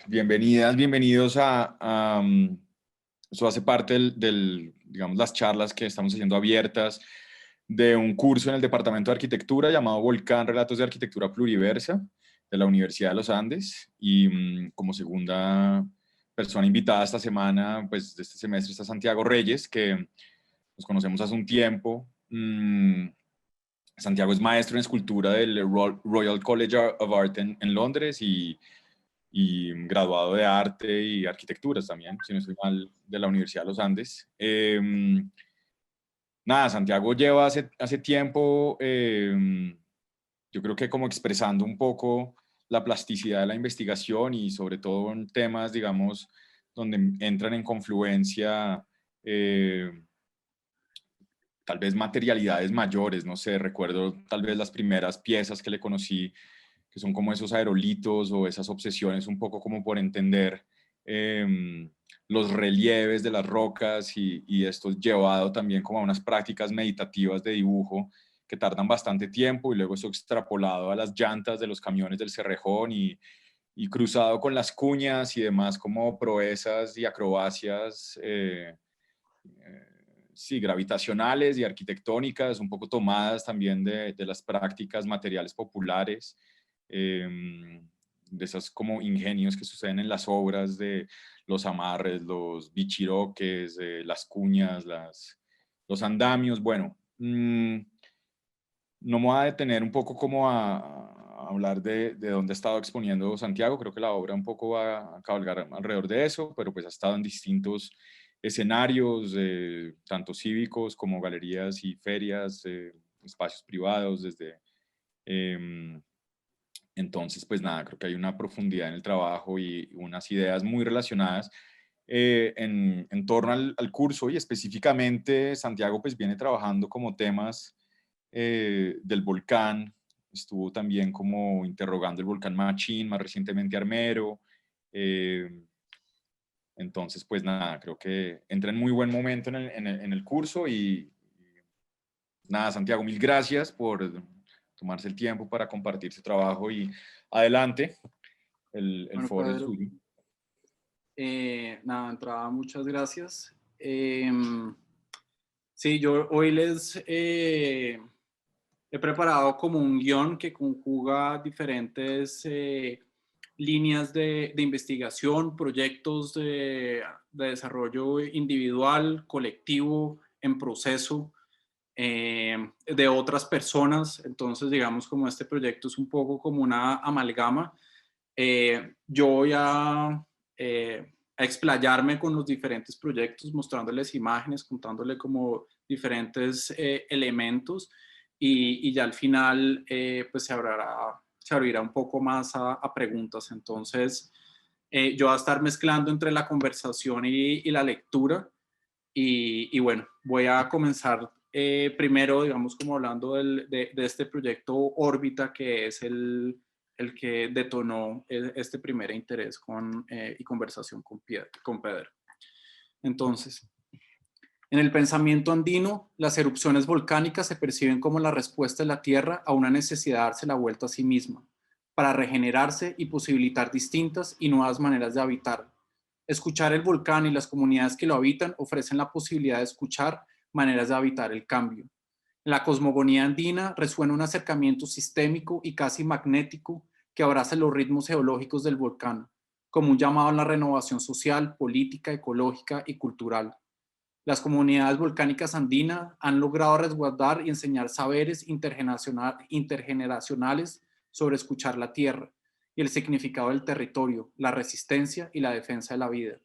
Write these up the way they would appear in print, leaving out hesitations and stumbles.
Bienvenidas, bienvenidos eso hace parte digamos, las charlas que estamos haciendo abiertas de un curso en el Departamento de Arquitectura llamado Volcán, Relatos de Arquitectura Pluriversa de la Universidad de los Andes. Y como segunda persona invitada esta semana, pues de este semestre, está Santiago Reyes, que nos conocemos hace un tiempo. Santiago es maestro en escultura del Royal College of Art en Londres y graduado de arte y arquitecturas también, si no estoy mal, de la Universidad de los Andes. Nada, Santiago lleva hace tiempo, yo creo que como expresando un poco la plasticidad de la investigación y sobre todo en temas, digamos, donde entran en confluencia tal vez materialidades mayores, no sé, recuerdo tal vez las primeras piezas que le conocí, que son como esos aerolitos o esas obsesiones un poco como por entender los relieves de las rocas y esto llevado también como a unas prácticas meditativas de dibujo que tardan bastante tiempo y luego eso extrapolado a las llantas de los camiones del Cerrejón y cruzado con las cuñas y demás como proezas y acrobacias sí, gravitacionales y arquitectónicas, un poco tomadas también de las prácticas materiales populares, de esos como ingenios que suceden en las obras de los amarres, los bichiroques, las cuñas, los andamios. Bueno, no me voy a detener un poco como a hablar de dónde ha estado exponiendo Santiago, creo que la obra un poco va a cabalgar alrededor de eso, pero pues ha estado en distintos escenarios, tanto cívicos como galerías y ferias, espacios privados, entonces, pues nada, creo que hay una profundidad en el trabajo y unas ideas muy relacionadas en torno al curso y específicamente Santiago pues viene trabajando como temas del volcán, estuvo también como interrogando el volcán Machín, más recientemente Armero, entonces pues nada, creo que entra en muy buen momento en el curso y nada, Santiago, mil gracias por tomarse el tiempo para compartir su trabajo y adelante, el Bueno, foro es Pedro, suyo. nada, entrada, muchas gracias. Sí, yo hoy les he preparado como un guión que conjuga diferentes líneas de investigación, proyectos de desarrollo individual, colectivo, en proceso, de otras personas. Entonces, digamos, como este proyecto es un poco como una amalgama, yo voy a explayarme con los diferentes proyectos, mostrándoles imágenes, contándole como diferentes elementos y ya al final pues se abrirá un poco más a preguntas. Entonces, yo voy a estar mezclando entre la conversación y la lectura y bueno, voy a comenzar primero, digamos, como hablando de este proyecto Órbita, que es el que detonó este primer interés y conversación con Pedro. Entonces, en el pensamiento andino, las erupciones volcánicas se perciben como la respuesta de la Tierra a una necesidad de darse la vuelta a sí misma, para regenerarse y posibilitar distintas y nuevas maneras de habitar. Escuchar el volcán y las comunidades que lo habitan ofrecen la posibilidad de escuchar maneras de habitar el cambio. En la cosmogonía andina resuena un acercamiento sistémico y casi magnético que abraza los ritmos geológicos del volcán, como un llamado a la renovación social, política, ecológica y cultural. Las comunidades volcánicas andinas han logrado resguardar y enseñar saberes intergeneracionales sobre escuchar la tierra y el significado del territorio, la resistencia y la defensa de la vida.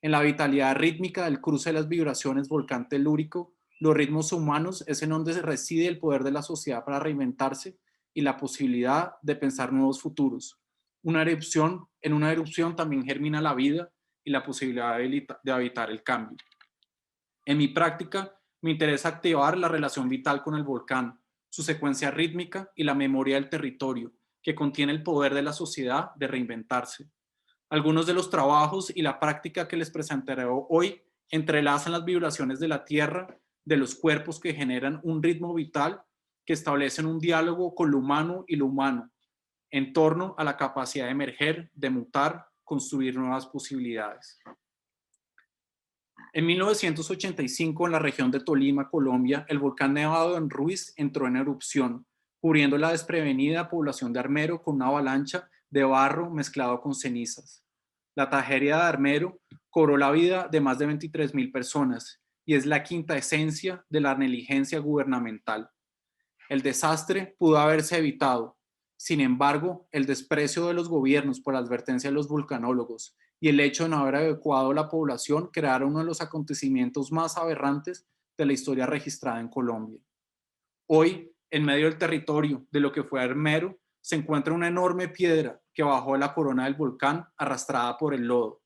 En la vitalidad rítmica del cruce de las vibraciones volcán telúrico, los ritmos humanos es en donde reside el poder de la sociedad para reinventarse y la posibilidad de pensar nuevos futuros. En una erupción también germina la vida y la posibilidad de habitar el cambio. En mi práctica, me interesa activar la relación vital con el volcán, su secuencia rítmica y la memoria del territorio, que contiene el poder de la sociedad de reinventarse. Algunos de los trabajos y la práctica que les presentaré hoy entrelazan las vibraciones de la tierra, de los cuerpos que generan un ritmo vital que establecen un diálogo con lo humano y lo humano, en torno a la capacidad de emerger, de mutar, construir nuevas posibilidades. En 1985, en la región de Tolima, Colombia, el volcán Nevado en Ruiz entró en erupción, cubriendo la desprevenida población de Armero con una avalancha de barro mezclado con cenizas. La tragedia de Armero cobró la vida de más de 23.000 personas y es la quinta esencia de la negligencia gubernamental. El desastre pudo haberse evitado. Sin embargo, el desprecio de los gobiernos por la advertencia de los vulcanólogos y el hecho de no haber adecuado la población crearon uno de los acontecimientos más aberrantes de la historia registrada en Colombia. Hoy, en medio del territorio de lo que fue Armero, se encuentra una enorme piedra que bajó de la corona del volcán arrastrada por el lodo.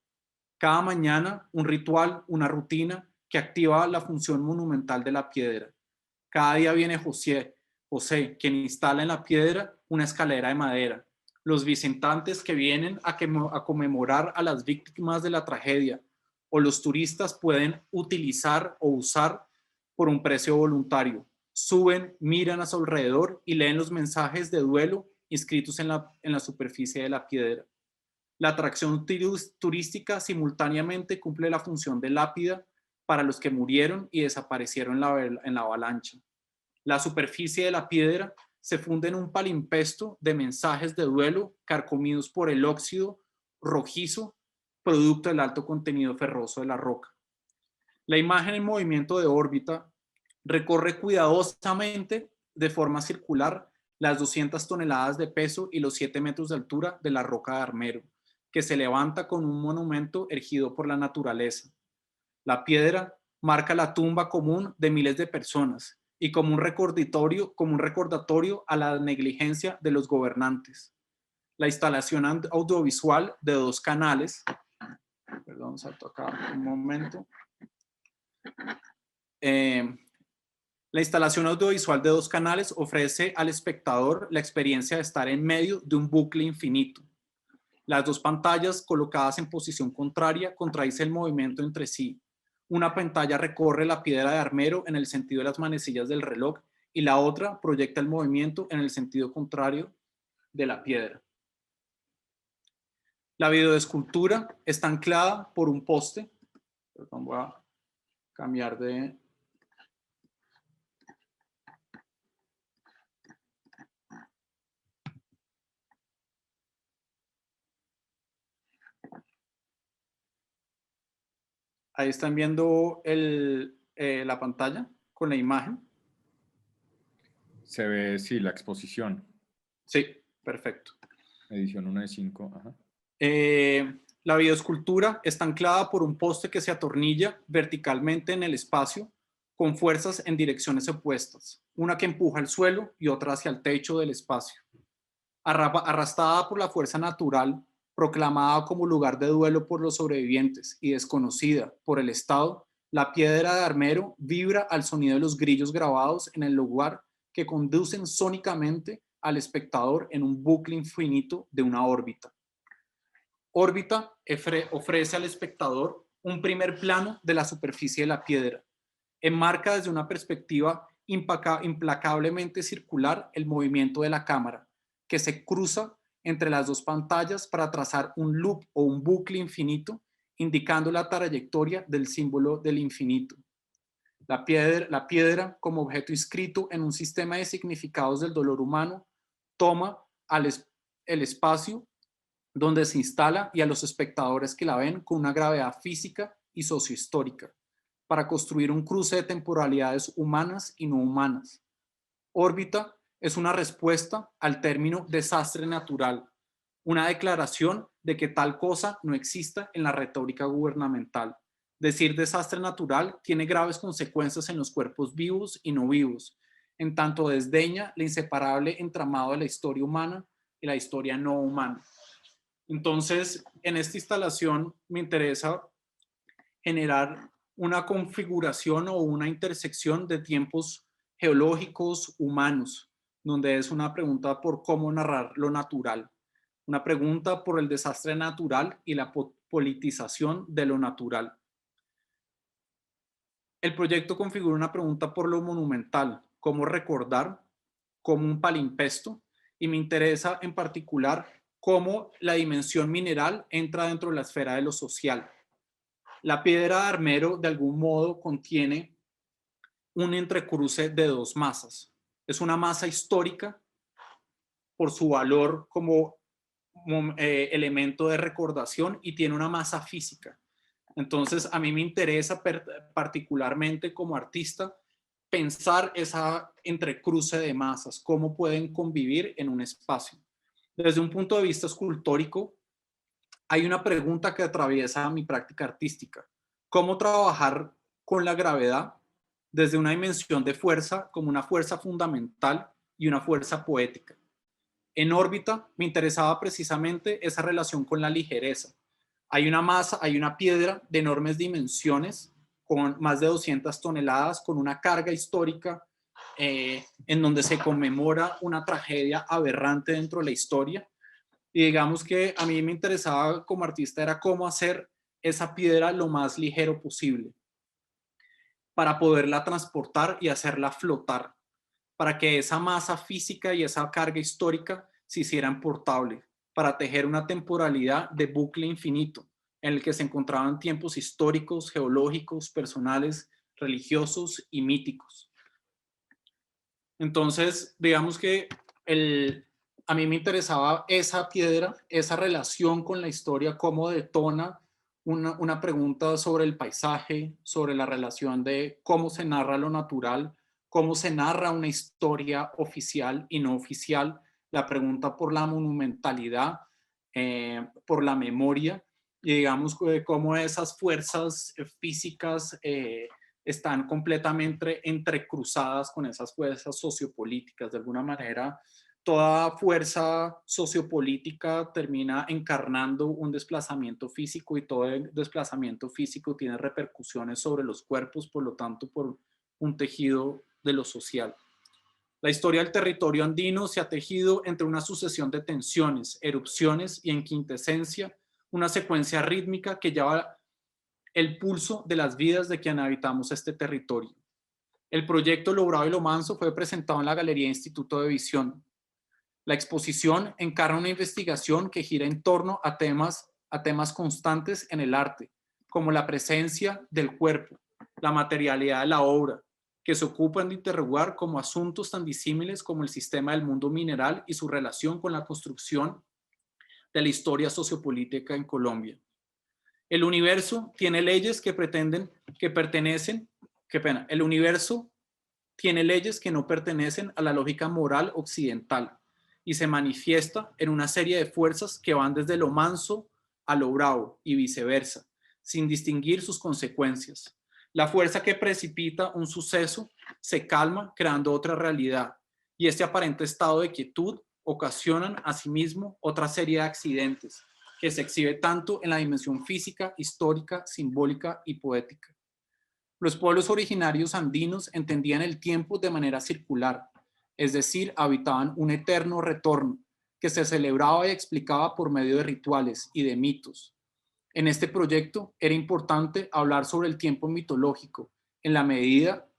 Cada mañana, un ritual, una rutina que activa la función monumental de la piedra. Cada día viene José, quien instala en la piedra una escalera de madera. Los visitantes que vienen a conmemorar a las víctimas de la tragedia o los turistas pueden utilizar o usar por un precio voluntario. Suben, miran a su alrededor y leen los mensajes de duelo inscritos en la superficie de la piedra. La atracción turística simultáneamente cumple la función de lápida para los que murieron y desaparecieron en la avalancha. La superficie de la piedra se funde en un palimpesto de mensajes de duelo carcomidos por el óxido rojizo, producto del alto contenido ferroso de la roca. La imagen en movimiento de órbita recorre cuidadosamente de forma circular las 200 toneladas de peso y los 7 metros de altura de la roca de Armero, que se levanta con un monumento erigido por la naturaleza. La piedra marca la tumba común de miles de personas y como un recordatorio a la negligencia de los gobernantes. La instalación audiovisual de 2 canales, perdón, salto acá un momento. La instalación audiovisual de 2 canales ofrece al espectador la experiencia de estar en medio de un bucle infinito. Las 2 pantallas colocadas en posición contraria contradicen el movimiento entre sí. Una pantalla recorre la piedra de Armero en el sentido de las manecillas del reloj y la otra proyecta el movimiento en el sentido contrario de la piedra. La videoescultura está anclada por un poste. Perdón, voy a cambiar de... Ahí están viendo la pantalla con la imagen. Se ve, sí, la exposición. Sí, perfecto. Edición 1 de 5. Ajá. La videoescultura está anclada por un poste que se atornilla verticalmente en el espacio con fuerzas en direcciones opuestas, una que empuja el suelo y otra hacia el techo del espacio. Arrastrada por la fuerza natural, proclamada como lugar de duelo por los sobrevivientes y desconocida por el Estado, la piedra de Armero vibra al sonido de los grillos grabados en el lugar que conducen sónicamente al espectador en un bucle infinito de una órbita. Órbita ofrece al espectador un primer plano de la superficie de la piedra. Enmarca desde una perspectiva implacablemente circular el movimiento de la cámara, que se cruza entre las 2 pantallas para trazar un loop o un bucle infinito, indicando la trayectoria del símbolo del infinito. La piedra, como objeto inscrito en un sistema de significados del dolor humano, toma el espacio donde se instala y a los espectadores que la ven con una gravedad física y sociohistórica, para construir un cruce de temporalidades humanas y no humanas. Órbita es una respuesta al término desastre natural, una declaración de que tal cosa no exista en la retórica gubernamental. Decir desastre natural tiene graves consecuencias en los cuerpos vivos y no vivos, en tanto desdeña el inseparable entramado de la historia humana y la historia no humana. Entonces, en esta instalación me interesa generar una configuración o una intersección de tiempos geológicos humanos, donde es una pregunta por cómo narrar lo natural, una pregunta por el desastre natural y la politización de lo natural. El proyecto configura una pregunta por lo monumental, cómo recordar, como un palimpesto, y me interesa en particular cómo la dimensión mineral entra dentro de la esfera de lo social. La piedra de armero de algún modo contiene un entrecruce de dos masas. Es una masa histórica por su valor como elemento de recordación y tiene una masa física. Entonces, a mí me interesa particularmente como artista pensar esa entrecruce de masas, cómo pueden convivir en un espacio. Desde un punto de vista escultórico, hay una pregunta que atraviesa mi práctica artística. ¿Cómo trabajar con la gravedad desde una dimensión de fuerza como una fuerza fundamental y una fuerza poética? En órbita me interesaba precisamente esa relación con la ligereza. Hay una masa, hay una piedra de enormes dimensiones, con más de 200 toneladas, con una carga histórica en donde se conmemora una tragedia aberrante dentro de la historia. Y digamos que a mí me interesaba como artista era cómo hacer esa piedra lo más ligero posible para poderla transportar y hacerla flotar, para que esa masa física y esa carga histórica se hicieran portable, para tejer una temporalidad de bucle infinito en el que se encontraban tiempos históricos, geológicos, personales, religiosos y míticos. Entonces, digamos que a mí me interesaba esa piedra, esa relación con la historia, cómo detona una pregunta sobre el paisaje, sobre la relación de cómo se narra lo natural, cómo se narra una historia oficial y no oficial, la pregunta por la monumentalidad, por la memoria, y digamos cómo esas fuerzas físicas están completamente entrecruzadas con esas fuerzas sociopolíticas. De alguna manera, toda fuerza sociopolítica termina encarnando un desplazamiento físico y todo el desplazamiento físico tiene repercusiones sobre los cuerpos, por lo tanto, por un tejido de lo social. La historia del territorio andino se ha tejido entre una sucesión de tensiones, erupciones y en quintesencia, una secuencia rítmica que lleva el pulso de las vidas de quienes habitamos este territorio. El proyecto Lo Bravo y Lo Manso fue presentado en la Galería Instituto de Visión. La exposición encarna una investigación que gira en torno a temas constantes en el arte, como la presencia del cuerpo, la materialidad de la obra, que se ocupan de interrogar como asuntos tan disímiles como el sistema del mundo mineral y su relación con la construcción de la historia sociopolítica en Colombia. El universo tiene leyes el universo tiene leyes que no pertenecen a la lógica moral occidental y se manifiesta en una serie de fuerzas que van desde lo manso a lo bravo y viceversa, sin distinguir sus consecuencias. La fuerza que precipita un suceso se calma creando otra realidad y este aparente estado de quietud ocasionan asimismo otra serie de accidentes que se exhibe tanto en la dimensión física, histórica, simbólica y poética. Los pueblos originarios andinos entendían el tiempo de manera circular, es decir, habitaban un eterno retorno que se celebraba y explicaba por medio de rituales y de mitos. En este proyecto era importante hablar sobre el tiempo mitológico, en la medida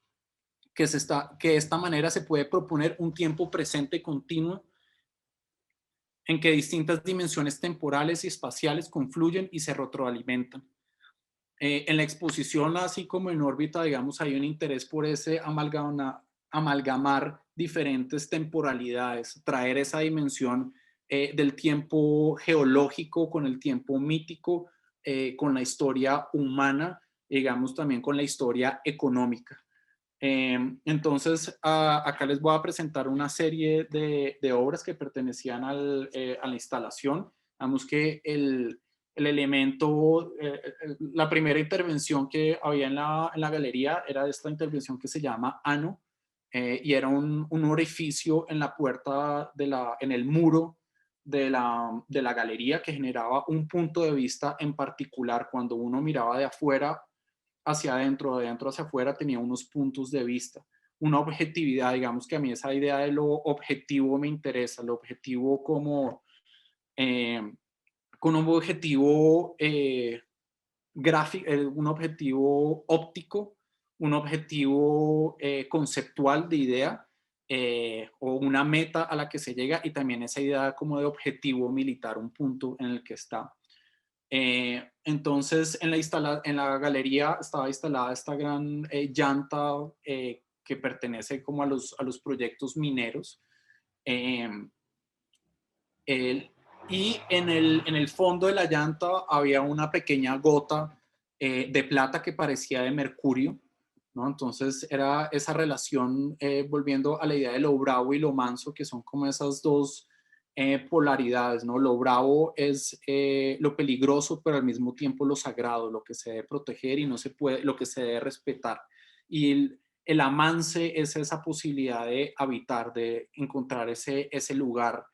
que de esta manera se puede proponer un tiempo presente continuo en que distintas dimensiones temporales y espaciales confluyen y se retroalimentan. En la exposición, así como en órbita, digamos, hay un interés por ese amalgamar diferentes temporalidades, traer esa dimensión del tiempo geológico con el tiempo mítico, con la historia humana, digamos, también con la historia económica. Entonces, acá les voy a presentar una serie de obras que pertenecían a la instalación. Vamos que el elemento, la primera intervención que había en la galería era esta intervención que se llama Ano, y era un orificio en la puerta, en el muro de la galería que generaba un punto de vista en particular. Cuando uno miraba de afuera hacia adentro, de adentro hacia afuera, tenía unos puntos de vista, una objetividad. Digamos que a mí esa idea de lo objetivo me interesa, lo objetivo como con un objetivo gráfico, un objetivo óptico, un objetivo conceptual de idea, o una meta a la que se llega, y también esa idea como de objetivo militar, un punto en el que está. Entonces, en la galería estaba instalada esta gran llanta que pertenece como a los proyectos mineros. Eh, el- y en el fondo de la llanta había una pequeña gota de plata que parecía de mercurio, ¿no? Entonces era esa relación, volviendo a la idea de lo bravo y lo manso, que son como esas dos polaridades, ¿no? Lo bravo es lo peligroso, pero al mismo tiempo lo sagrado, lo que se debe proteger y no se puede, lo que se debe respetar. Y el amance es esa posibilidad de habitar, de encontrar ese lugar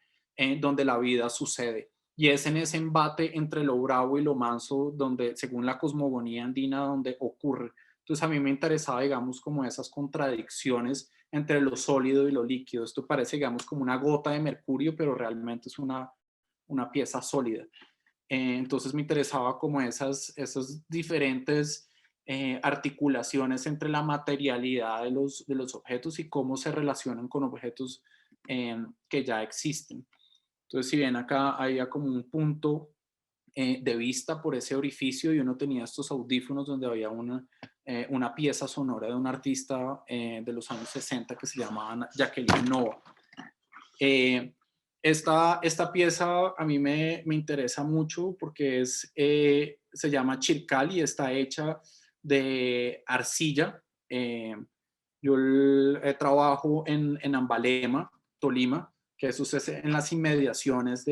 donde la vida sucede. Y es en ese embate entre lo bravo y lo manso donde, según la cosmogonía andina, donde ocurre. Entonces a mí me interesaba, digamos, como esas contradicciones entre lo sólido y lo líquido. Esto parece, digamos, como una gota de mercurio, pero realmente es una pieza sólida. Entonces me interesaba como esas diferentes articulaciones entre la materialidad de los objetos y cómo se relacionan con objetos que ya existen. Entonces, si bien acá había como un punto de vista por ese orificio y uno tenía estos audífonos donde había una pieza sonora de un artista de los años 60 que se llamaba Jacqueline Nova. Eh, esta pieza a mí me interesa mucho porque se llama Chircal y está hecha de arcilla. Yo trabajo en Ambalema, Tolima, que eso es en las inmediaciones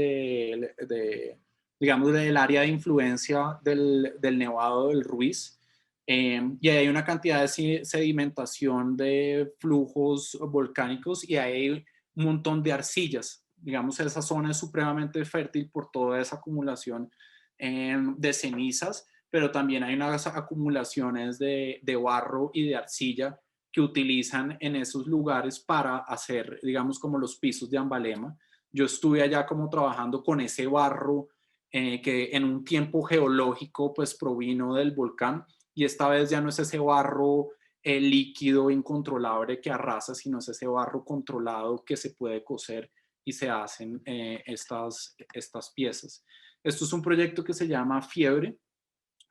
digamos, del área de influencia del Nevado del Ruiz. Y hay una cantidad de sedimentación de flujos volcánicos y hay un montón de arcillas. Digamos, esa zona es supremamente fértil por toda esa acumulación de cenizas, pero también hay unas acumulaciones de barro y de arcilla que utilizan en esos lugares para hacer, digamos, como los pisos de Ambalema. Yo estuve allá como trabajando con ese barro que en un tiempo geológico pues provino del volcán, y esta vez ya no es ese barro líquido incontrolable que arrasa, sino es ese barro controlado que se puede cocer y se hacen estas piezas. Esto es un proyecto que se llama Fiebre.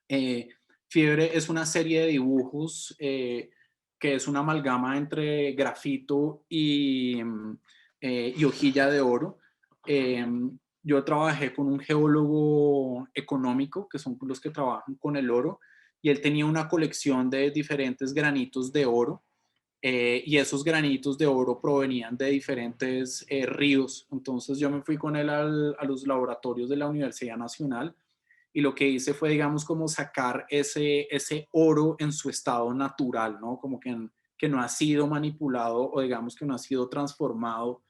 Eh, Fiebre es una serie de dibujos que es una amalgama entre grafito y hojilla de oro. Eh, yo trabajé con un geólogo económico, que son los que trabajan con el oro, y él tenía una colección de diferentes granitos de oro, y esos granitos de oro provenían de diferentes ríos. Entonces yo me fui con él a los laboratorios de la Universidad Nacional y lo que hice fue, digamos, como sacar ese oro en su estado natural, ¿no? Como que no ha sido manipulado o digamos que no ha sido transformado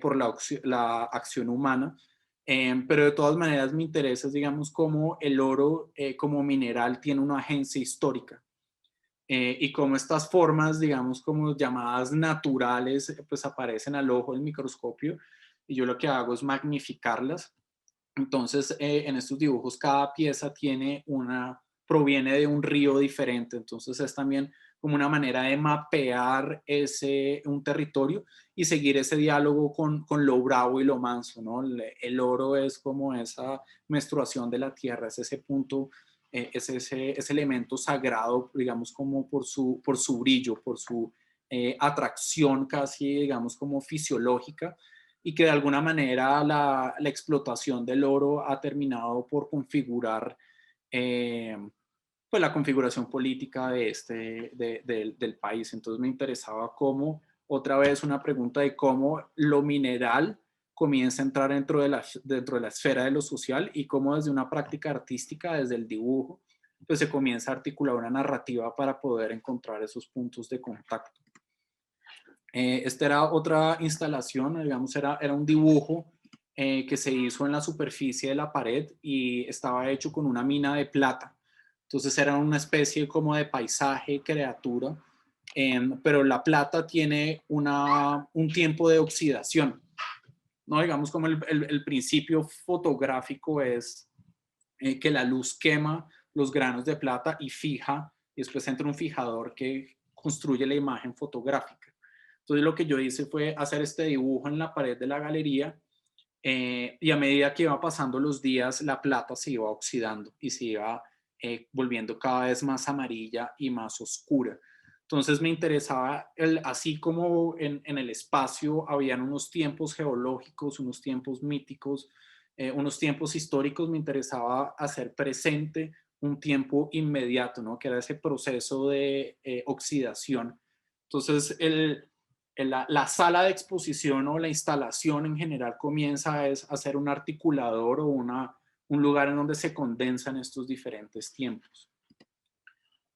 por la acción humana. Pero de todas maneras me interesa, digamos, cómo el oro como mineral tiene una agencia histórica. Y cómo estas formas, digamos, como llamadas naturales, pues aparecen al ojo del microscopio, y yo lo que hago es magnificarlas. Entonces, en estos dibujos, cada pieza proviene de un río diferente. Entonces, es también como una manera de mapear un territorio y seguir ese diálogo con lo bravo y lo manso, ¿no? El oro es como esa menstruación de la tierra, es ese punto, es ese elemento sagrado, digamos, como por su brillo, por su atracción casi, digamos, como fisiológica, y que de alguna manera la explotación del oro ha terminado por configurar eh, pues la configuración política del país. Entonces me interesaba cómo, otra vez una pregunta de cómo lo mineral comienza a entrar dentro de la esfera de lo social y cómo desde una práctica artística, desde el dibujo, pues se comienza a articular una narrativa para poder encontrar esos puntos de contacto. Esta era otra instalación, digamos, era un dibujo que se hizo en la superficie de la pared y estaba hecho con una mina de plata. Entonces era una especie como de paisaje, criatura, pero la plata tiene un tiempo de oxidación, ¿no? Digamos como el principio fotográfico es que la luz quema los granos de plata y fija, y después entra un fijador que construye la imagen fotográfica. Entonces lo que yo hice fue hacer este dibujo en la pared de la galería, y a medida que iba pasando los días, la plata se iba oxidando y se iba volviendo cada vez más amarilla y más oscura. Entonces me interesaba, así como en el espacio habían unos tiempos geológicos, unos tiempos míticos, unos tiempos históricos, me interesaba hacer presente un tiempo inmediato, ¿no? Que era ese proceso de oxidación. Entonces, la sala de exposición o la instalación en general comienza a ser un articulador o un lugar en donde se condensan estos diferentes tiempos.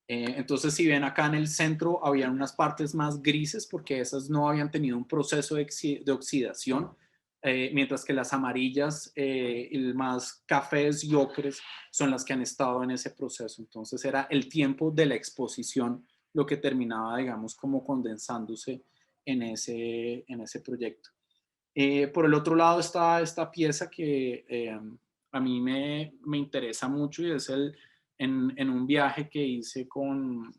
Entonces, si ven acá en el centro, habían unas partes más grises porque esas no habían tenido un proceso de oxidación, mientras que las amarillas y más cafés y ocres son las que han estado en ese proceso. Entonces, era el tiempo de la exposición lo que terminaba, digamos, como condensándose en ese proyecto. Por el otro lado está esta pieza que a mí me interesa mucho y es en un viaje que hice con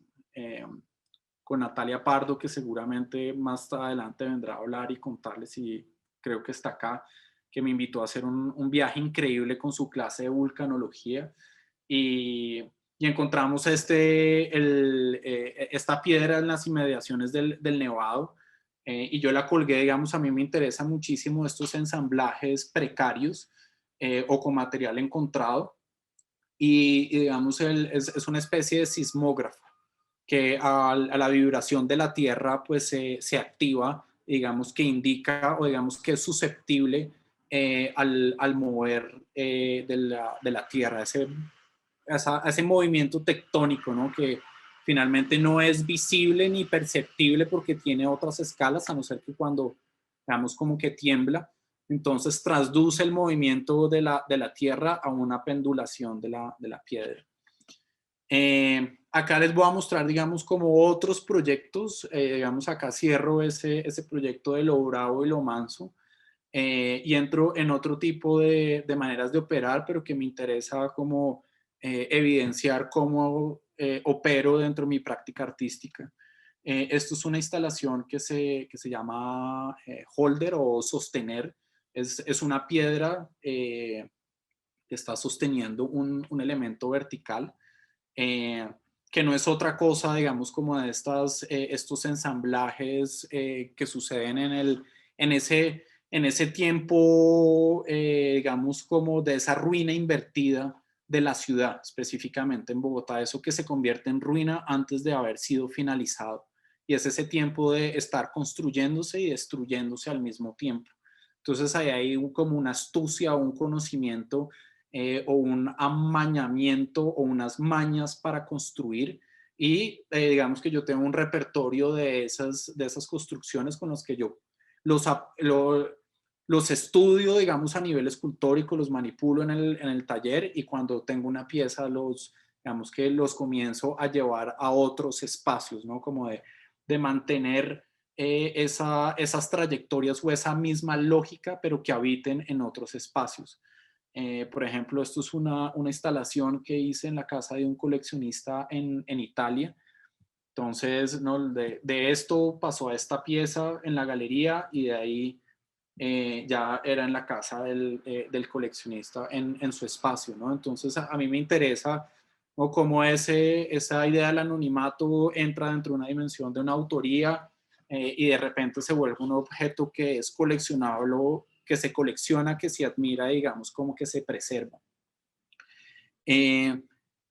Natalia Pardo, que seguramente más adelante vendrá a hablar y contarles, y creo que está acá, que me invitó a hacer un viaje increíble con su clase de vulcanología. Y encontramos esta piedra en las inmediaciones del Nevado, y yo la colgué. Digamos, a mí me interesa muchísimo estos ensamblajes precarios o con material encontrado, y digamos, es una especie de sismógrafo que a la vibración de la Tierra pues se activa, digamos que indica o digamos que es susceptible al mover de la Tierra, ese movimiento tectónico, ¿no? Que finalmente no es visible ni perceptible porque tiene otras escalas, a no ser que cuando, digamos, como que tiembla, entonces trasduce el movimiento de la Tierra a una pendulación de la piedra. Acá les voy a mostrar, digamos, como otros proyectos. Digamos, acá cierro ese proyecto de Lo Bravo y Lo Manso, y entro en otro tipo de maneras de operar, pero que me interesa como evidenciar cómo opero dentro de mi práctica artística. Esto es una instalación que se llama holder o sostener. Es una piedra que está sosteniendo un elemento vertical, eh, que no es otra cosa, digamos, como de estos ensamblajes que suceden en ese tiempo, digamos, como de esa ruina invertida de la ciudad, específicamente en Bogotá, eso que se convierte en ruina antes de haber sido finalizado. Y es ese tiempo de estar construyéndose y destruyéndose al mismo tiempo. Entonces ahí hay como una astucia o un conocimiento o un amañamiento o unas mañas para construir, y digamos que yo tengo un repertorio de esas construcciones con los que yo los, los estudio, digamos, a nivel escultórico, los manipulo en el taller, y cuando tengo una pieza digamos que los comienzo a llevar a otros espacios, ¿no? Como de mantener esas trayectorias o esa misma lógica, pero que habiten en otros espacios. Por ejemplo, esto es una instalación que hice en la casa de un coleccionista en Italia. Entonces, ¿no? De esto pasó a esta pieza en la galería, y de ahí ya era en la casa del coleccionista en su espacio, ¿no? Entonces, a mí me interesa, ¿no? Cómo esa idea del anonimato entra dentro de una dimensión de una autoría, y de repente se vuelve un objeto que es coleccionable, que se colecciona, que se admira, digamos, como que se preserva. Eh,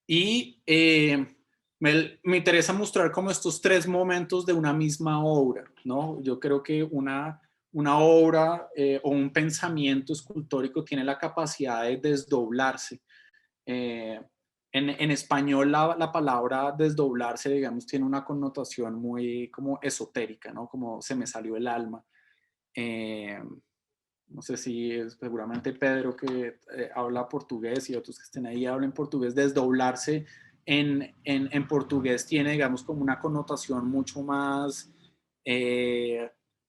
y me interesa mostrar como estos tres momentos de una misma obra, ¿no? Yo creo que una obra o un pensamiento escultórico tiene la capacidad de desdoblarse. Eh, en español la palabra desdoblarse, digamos, tiene una connotación muy como esotérica, ¿no? Como se me salió el alma. Eh, no sé si seguramente Pedro, que habla portugués, y otros que estén ahí hablen portugués, desdoblarse en portugués tiene, digamos, como una connotación mucho más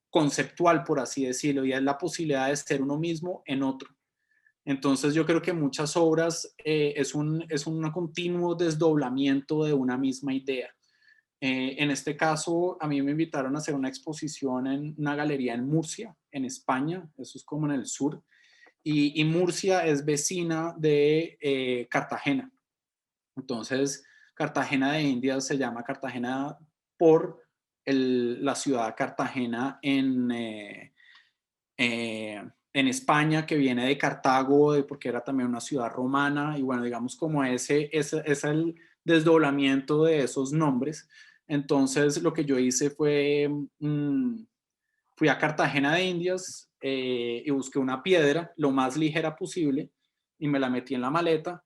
conceptual, por así decirlo, y es la posibilidad de ser uno mismo en otro. Entonces yo creo que muchas obras es un continuo desdoblamiento de una misma idea. En este caso, a mí me invitaron a hacer una exposición en una galería en Murcia, en España, eso es como en el sur, y Murcia es vecina de Cartagena. Entonces, Cartagena de Indias se llama Cartagena por la ciudad Cartagena en España, que viene de Cartago, porque era también una ciudad romana, y bueno, digamos como ese es el desdoblamiento de esos nombres. Entonces, lo que yo hice fue, fui a Cartagena de Indias y busqué una piedra lo más ligera posible y me la metí en la maleta.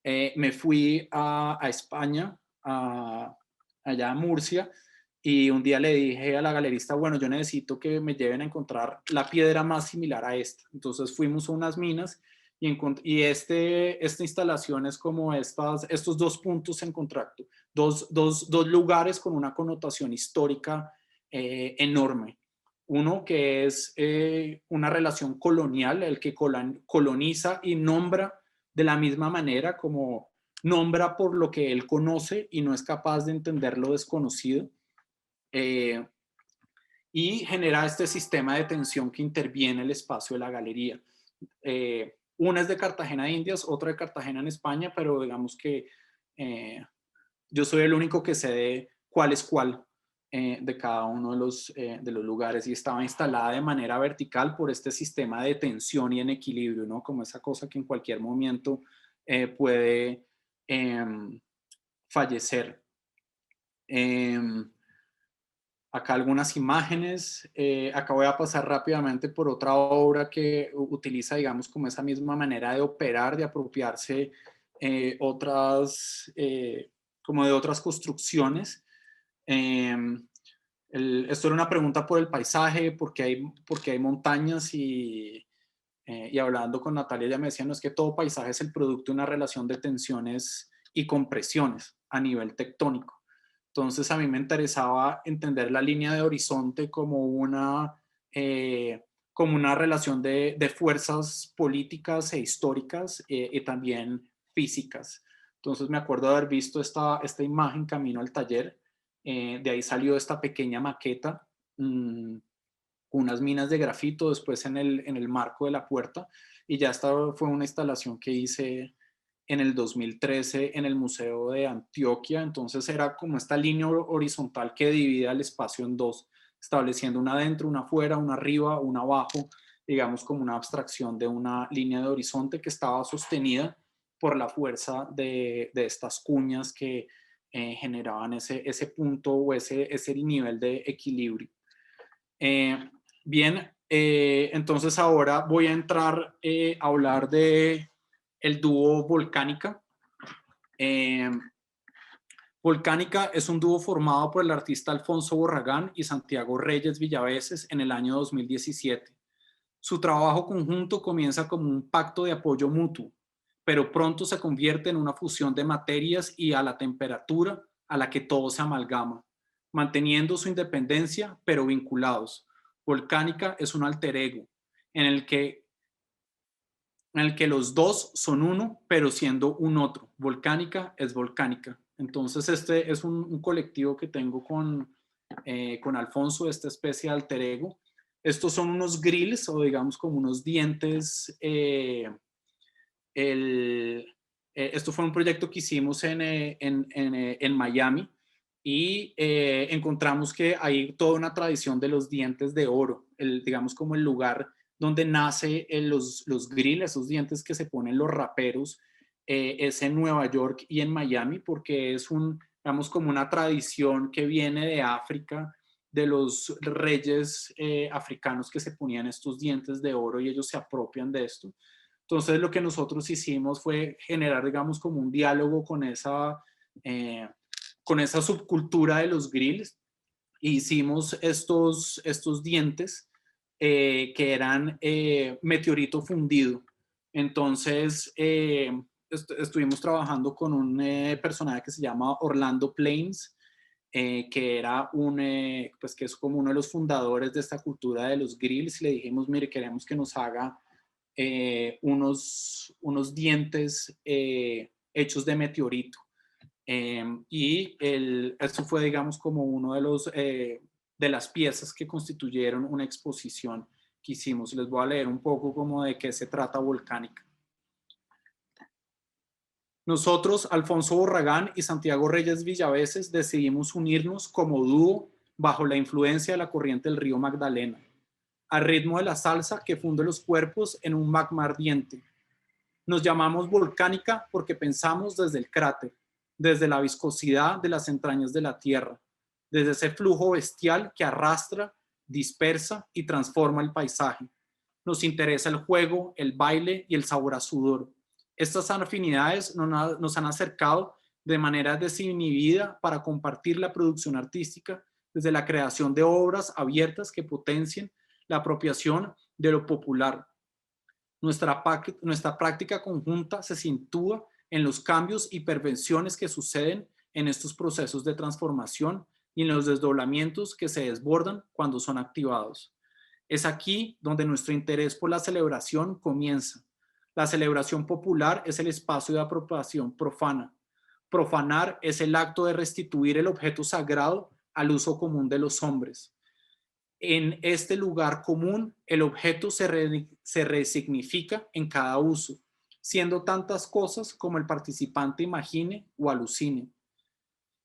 Me fui a España, allá a Murcia, y un día le dije a la galerista, bueno, yo necesito que me lleven a encontrar la piedra más similar a esta. Entonces fuimos a unas minas y esta instalación es como estos dos puntos en contacto, dos lugares con una connotación histórica enorme. Uno que es una relación colonial, el que coloniza y nombra de la misma manera, como nombra por lo que él conoce y no es capaz de entender lo desconocido. Eh, y genera este sistema de tensión que interviene el espacio de la galería. Una es de Cartagena de Indias, otra de Cartagena en España, pero digamos que yo soy el único que sé de cuál es cuál de cada uno de los lugares, y estaba instalada de manera vertical por este sistema de tensión y en equilibrio, ¿no? Como esa cosa que en cualquier momento puede fallecer. Acá algunas imágenes. Acá voy a pasar rápidamente por otra obra que utiliza, digamos, como esa misma manera de operar, de apropiarse como de otras construcciones. Eh, Esto era una pregunta por el paisaje, porque hay montañas y hablando con Natalia ella me decía, no, es que todo paisaje es el producto de una relación de tensiones y compresiones a nivel tectónico. Entonces a mí me interesaba entender la línea de horizonte como una relación de fuerzas políticas e históricas y también físicas. Entonces me acuerdo de haber visto esta imagen camino al taller. De ahí salió esta pequeña maqueta, unas minas de grafito después en el marco de la puerta, y ya esta fue una instalación que hice en el 2013 en el Museo de Antioquia. Entonces era como esta línea horizontal que divide el espacio en dos, estableciendo una adentro, una afuera, una arriba, una abajo, digamos como una abstracción de una línea de horizonte que estaba sostenida por la fuerza de estas cuñas que generaban ese punto o ese nivel de equilibrio. Eh, Bien, entonces ahora voy a entrar a hablar de el dúo Volcánica. Eh, Volcánica es un dúo formado por el artista Alfonso Borragán y Santiago Reyes Villaveses en el año 2017. Su trabajo conjunto comienza como un pacto de apoyo mutuo, pero pronto se convierte en una fusión de materias y a la temperatura a la que todo se amalgama, manteniendo su independencia, pero vinculados. Volcánica es un alter ego en el que los dos son uno, pero siendo un otro. Volcánica es volcánica. Entonces este es un colectivo que tengo con Alfonso, esta especie de alter ego. Estos son unos grills o digamos como unos dientes. Esto fue un proyecto que hicimos en Miami, y encontramos que hay toda una tradición de los dientes de oro, digamos como el lugar donde nace los grills, esos dientes que se ponen los raperos, es en Nueva York y en Miami, porque es digamos como una tradición que viene de África, de los reyes africanos que se ponían estos dientes de oro y ellos se apropian de esto. Entonces lo que nosotros hicimos fue generar, digamos, como un diálogo con esa subcultura de los grills. Hicimos estos dientes que eran meteorito fundido. Entonces estuvimos trabajando con un personaje que se llama Orlando Plains, que era pues que es como uno de los fundadores de esta cultura de los grills. Le dijimos, mire, queremos que nos haga unos dientes hechos de meteorito. Eso fue, digamos, como uno de de las piezas que constituyeron una exposición que hicimos. Les voy a leer un poco como de qué se trata Volcánica. Nosotros, Alfonso Borragán y Santiago Reyes Villaveses, decidimos unirnos como dúo bajo la influencia de la corriente del río Magdalena, al ritmo de la salsa que funde los cuerpos en un magma ardiente. Nos llamamos Volcánica porque pensamos desde el cráter, desde la viscosidad de las entrañas de la tierra, desde ese flujo bestial que arrastra, dispersa y transforma el paisaje. Nos interesa el juego, el baile y el sabor a sudor. Estas afinidades nos han acercado de manera desinhibida para compartir la producción artística desde la creación de obras abiertas que potencien la apropiación de lo popular. Nuestra práctica conjunta se sitúa en los cambios y pervenciones que suceden en estos procesos de transformación y en los desdoblamientos que se desbordan cuando son activados. Es aquí donde nuestro interés por la celebración comienza. La celebración popular es el espacio de apropiación profana. Profanar es el acto de restituir el objeto sagrado al uso común de los hombres. En este lugar común, el objeto se resignifica en cada uso, siendo tantas cosas como el participante imagine o alucine.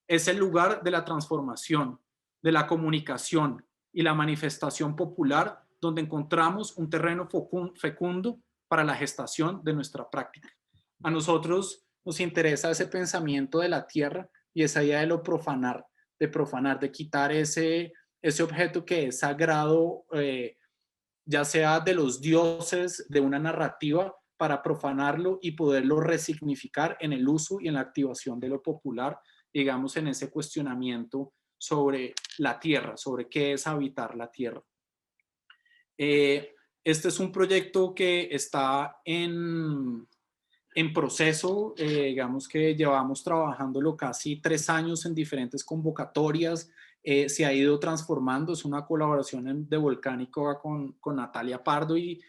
Es el lugar de la transformación, de la comunicación y la manifestación popular donde encontramos un terreno fecundo para la gestación de nuestra práctica. A nosotros nos interesa ese pensamiento de la tierra y esa idea de lo profanar, de quitar ese objeto que es sagrado, ya sea de los dioses, de una narrativa, para profanarlo y poderlo resignificar en el uso y en la activación de lo popular, digamos, en ese cuestionamiento sobre la tierra, sobre qué es habitar la tierra. Este es un proyecto que está en proceso, digamos que llevamos trabajándolo casi 3 años en diferentes convocatorias, se ha ido transformando, es una colaboración de Volcánica con Natalia Pardo y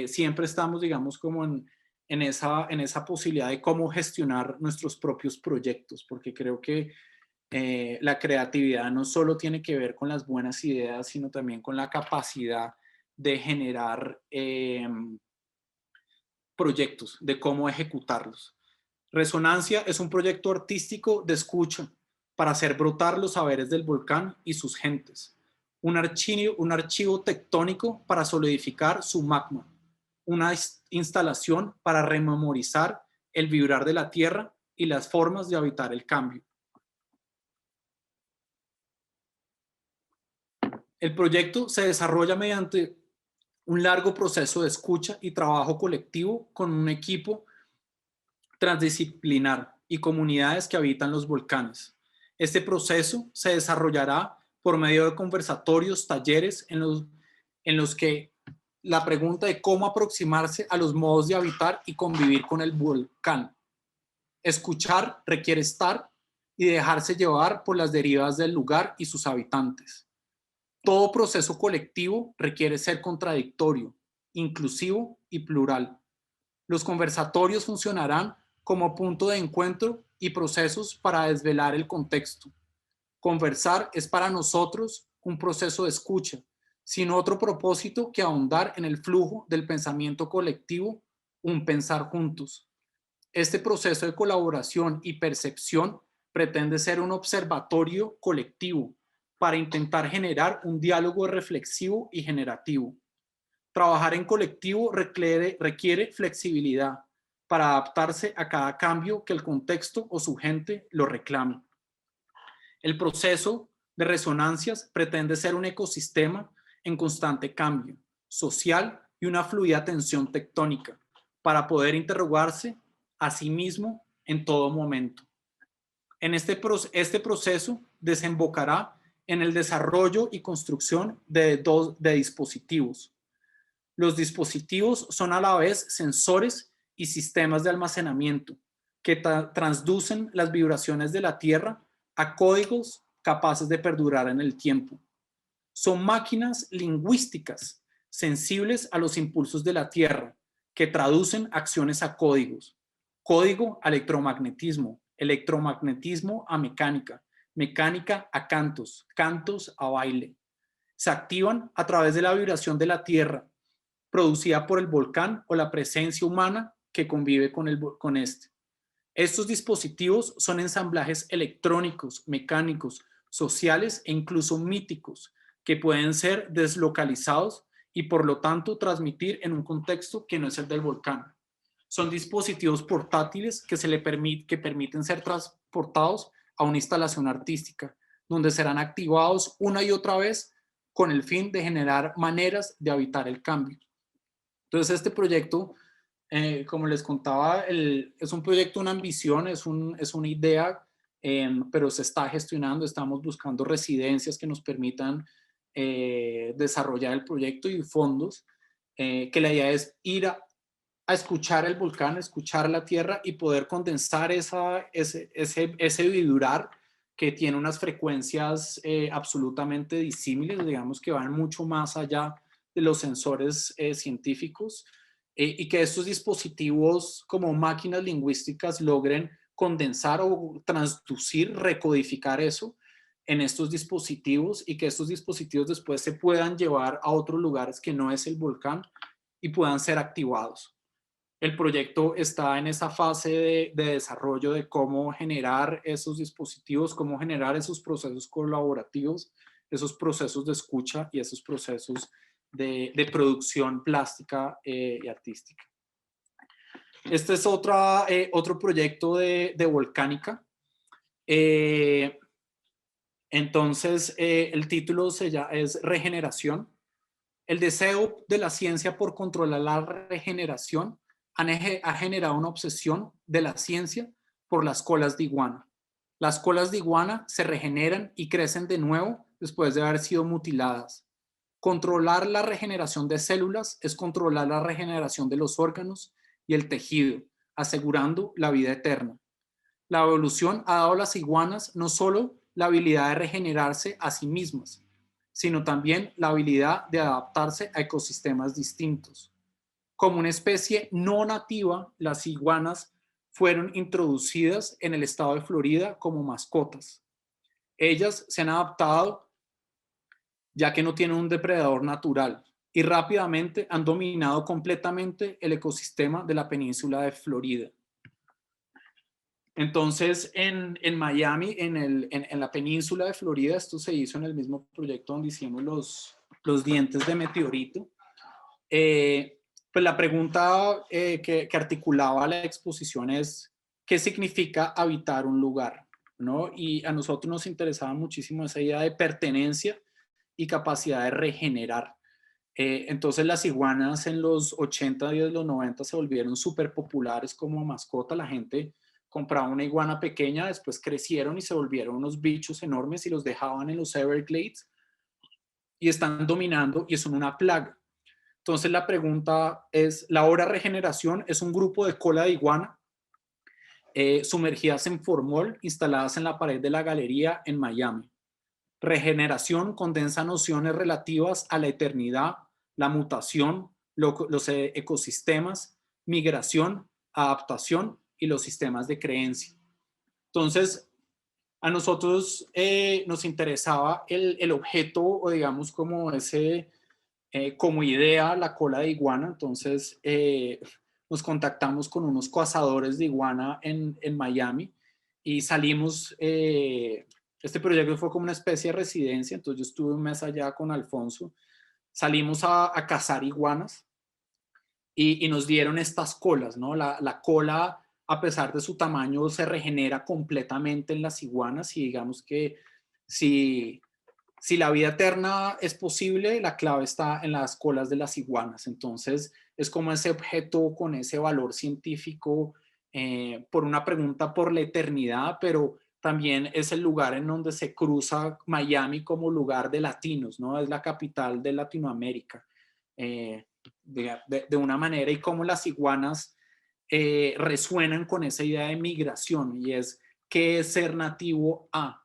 siempre estamos, digamos, como en esa posibilidad de cómo gestionar nuestros propios proyectos, porque creo que la creatividad no solo tiene que ver con las buenas ideas, sino también con la capacidad de generar proyectos, de cómo ejecutarlos. Resonancia es un proyecto artístico de escucha para hacer brotar los saberes del volcán y sus gentes. Un archivo tectónico para solidificar su magma. Una instalación para rememorizar el vibrar de la tierra y las formas de habitar el cambio. El proyecto se desarrolla mediante un largo proceso de escucha y trabajo colectivo con un equipo transdisciplinar y comunidades que habitan los volcanes. Este proceso se desarrollará por medio de conversatorios, talleres en los que la pregunta de cómo aproximarse a los modos de habitar y convivir con el volcán. Escuchar requiere estar y dejarse llevar por las derivas del lugar y sus habitantes. Todo proceso colectivo requiere ser contradictorio, inclusivo y plural. Los conversatorios funcionarán como punto de encuentro y procesos para desvelar el contexto. Conversar es para nosotros un proceso de escucha, sin otro propósito que ahondar en el flujo del pensamiento colectivo, un pensar juntos. Este proceso de colaboración y percepción pretende ser un observatorio colectivo para intentar generar un diálogo reflexivo y generativo. Trabajar en colectivo requiere flexibilidad para adaptarse a cada cambio que el contexto o su gente lo reclame. El proceso de resonancias pretende ser un ecosistema en constante cambio, social y una fluida tensión tectónica para poder interrogarse a sí mismo en todo momento. Este proceso desembocará en el desarrollo y construcción de dispositivos. Los dispositivos son a la vez sensores y sistemas de almacenamiento que transducen las vibraciones de la Tierra a códigos capaces de perdurar en el tiempo. Son máquinas lingüísticas sensibles a los impulsos de la Tierra que traducen acciones a códigos. Código a electromagnetismo, electromagnetismo a mecánica, mecánica a cantos, cantos a baile. Se activan a través de la vibración de la tierra, producida por el volcán o la presencia humana que convive con este. Estos dispositivos son ensamblajes electrónicos, mecánicos, sociales e incluso míticos, que pueden ser deslocalizados y por lo tanto transmitir en un contexto que no es el del volcán. Son dispositivos portátiles que permiten ser transportados a una instalación artística, donde serán activados una y otra vez con el fin de generar maneras de evitar el cambio. Entonces, este proyecto, como les contaba, es un proyecto, una ambición, es una idea, pero se está gestionando. Estamos buscando residencias que nos permitan desarrollar el proyecto y fondos, que la idea es ir a escuchar el volcán, escuchar la tierra y poder condensar ese vibrar que tiene unas frecuencias absolutamente disímiles, digamos que van mucho más allá de los sensores científicos, y que estos dispositivos como máquinas lingüísticas logren condensar o transducir, recodificar eso en estos dispositivos, y que estos dispositivos después se puedan llevar a otros lugares que no es el volcán y puedan ser activados. El proyecto está en esa fase de desarrollo de cómo generar esos dispositivos, cómo generar esos procesos colaborativos, esos procesos de escucha y esos procesos de producción plástica y artística. Este es otro proyecto de Volcánica. Entonces, el título es Regeneración. El deseo de la ciencia por controlar la regeneración ha generado una obsesión de la ciencia por las colas de iguana. Las colas de iguana se regeneran y crecen de nuevo después de haber sido mutiladas. Controlar la regeneración de células es controlar la regeneración de los órganos y el tejido, asegurando la vida eterna. La evolución ha dado a las iguanas no solo la habilidad de regenerarse a sí mismas, sino también la habilidad de adaptarse a ecosistemas distintos. Como una especie no nativa, las iguanas fueron introducidas en el estado de Florida como mascotas. Ellas se han adaptado ya que no tienen un depredador natural y rápidamente han dominado completamente el ecosistema de la península de Florida. Entonces, en Miami, en la península de Florida, esto se hizo en el mismo proyecto donde hicimos los dientes de meteorito. Pues la pregunta que articulaba la exposición es, ¿qué significa habitar un lugar? ¿No? Y a nosotros nos interesaba muchísimo esa idea de pertenencia y capacidad de regenerar. Entonces las iguanas en los 80 y de los 90 se volvieron súper populares como mascota. La gente compraba una iguana pequeña, después crecieron y se volvieron unos bichos enormes y los dejaban en los Everglades y están dominando y son una plaga. Entonces la pregunta es, la obra Regeneración es un grupo de cola de iguana sumergidas en formol instaladas en la pared de la galería en Miami. Regeneración condensa nociones relativas a la eternidad, la mutación, los ecosistemas, migración, adaptación y los sistemas de creencia. Entonces, a nosotros nos interesaba el objeto, o digamos como como idea, la cola de iguana. Entonces, nos contactamos con unos cazadores de iguana en Miami y salimos. Este proyecto fue como una especie de residencia, entonces yo estuve un mes allá con Alfonso. Salimos a cazar iguanas y nos dieron estas colas, ¿no? La cola, a pesar de su tamaño, se regenera completamente en las iguanas, y digamos que si la vida eterna es posible, la clave está en las colas de las iguanas. Entonces, es como ese objeto con ese valor científico por una pregunta por la eternidad, pero también es el lugar en donde se cruza Miami como lugar de latinos, ¿no? Es la capital de Latinoamérica, de una manera, y cómo las iguanas resuenan con esa idea de migración, y es ¿qué es ser nativo a?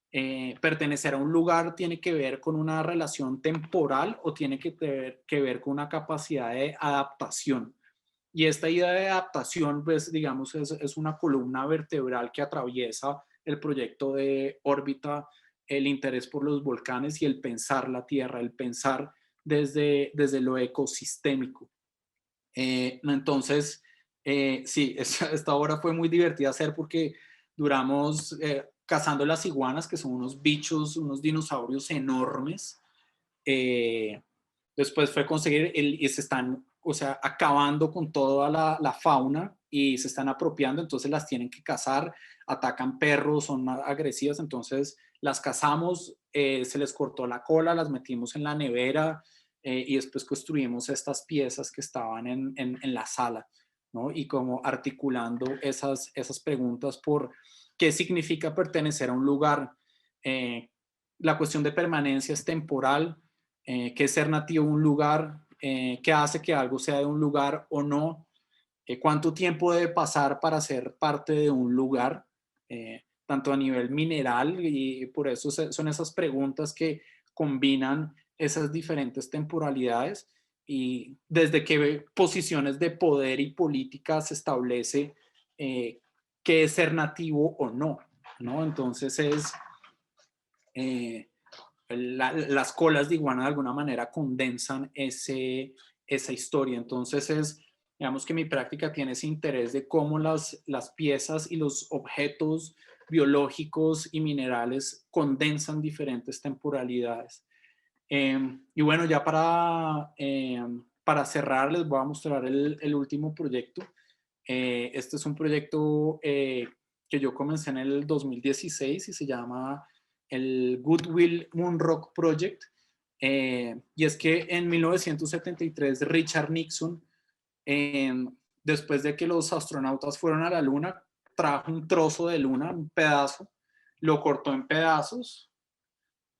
Pertenecer a un lugar tiene que ver con una relación temporal o tiene que ver con una capacidad de adaptación. Y esta idea de adaptación, pues, digamos, es una columna vertebral que atraviesa el proyecto de órbita, el interés por los volcanes y el pensar la Tierra, el pensar desde lo ecosistémico. Entonces, sí, esta obra fue muy divertida hacer porque duramos cazando las iguanas, que son unos bichos, unos dinosaurios enormes. eh, Después fue conseguir, y se están, o sea, acabando con toda la fauna y se están apropiando, entonces las tienen que cazar, atacan perros, son agresivas, entonces las cazamos, se les cortó la cola, las metimos en la nevera y después construimos estas piezas que estaban en la sala, ¿no? Y como articulando esas preguntas por qué significa pertenecer a un lugar. eh, la cuestión de permanencia es temporal, qué es ser nativo de un lugar, qué hace que algo sea de un lugar o no, cuánto tiempo debe pasar para ser parte de un lugar, tanto a nivel mineral, y por eso son esas preguntas que combinan esas diferentes temporalidades y desde qué posiciones de poder y política se establece qué es ser nativo o no, ¿no? Entonces eh, las colas de iguana de alguna manera condensan esa historia. Entonces digamos que mi práctica tiene ese interés de cómo las piezas y los objetos biológicos y minerales condensan diferentes temporalidades. Y bueno, ya para cerrar les voy a mostrar el último proyecto. Este es un proyecto que yo comencé en el 2016 y se llama el Goodwill Moonrock Project. Y es que en 1973 Richard Nixon, eh, después de que los astronautas fueron a la Luna, trajo un trozo de Luna, un pedazo, lo cortó en pedazos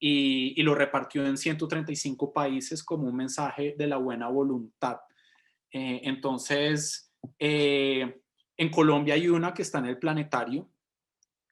y lo repartió en 135 países como un mensaje de la buena voluntad. Entonces, en Colombia hay una que está en el planetario.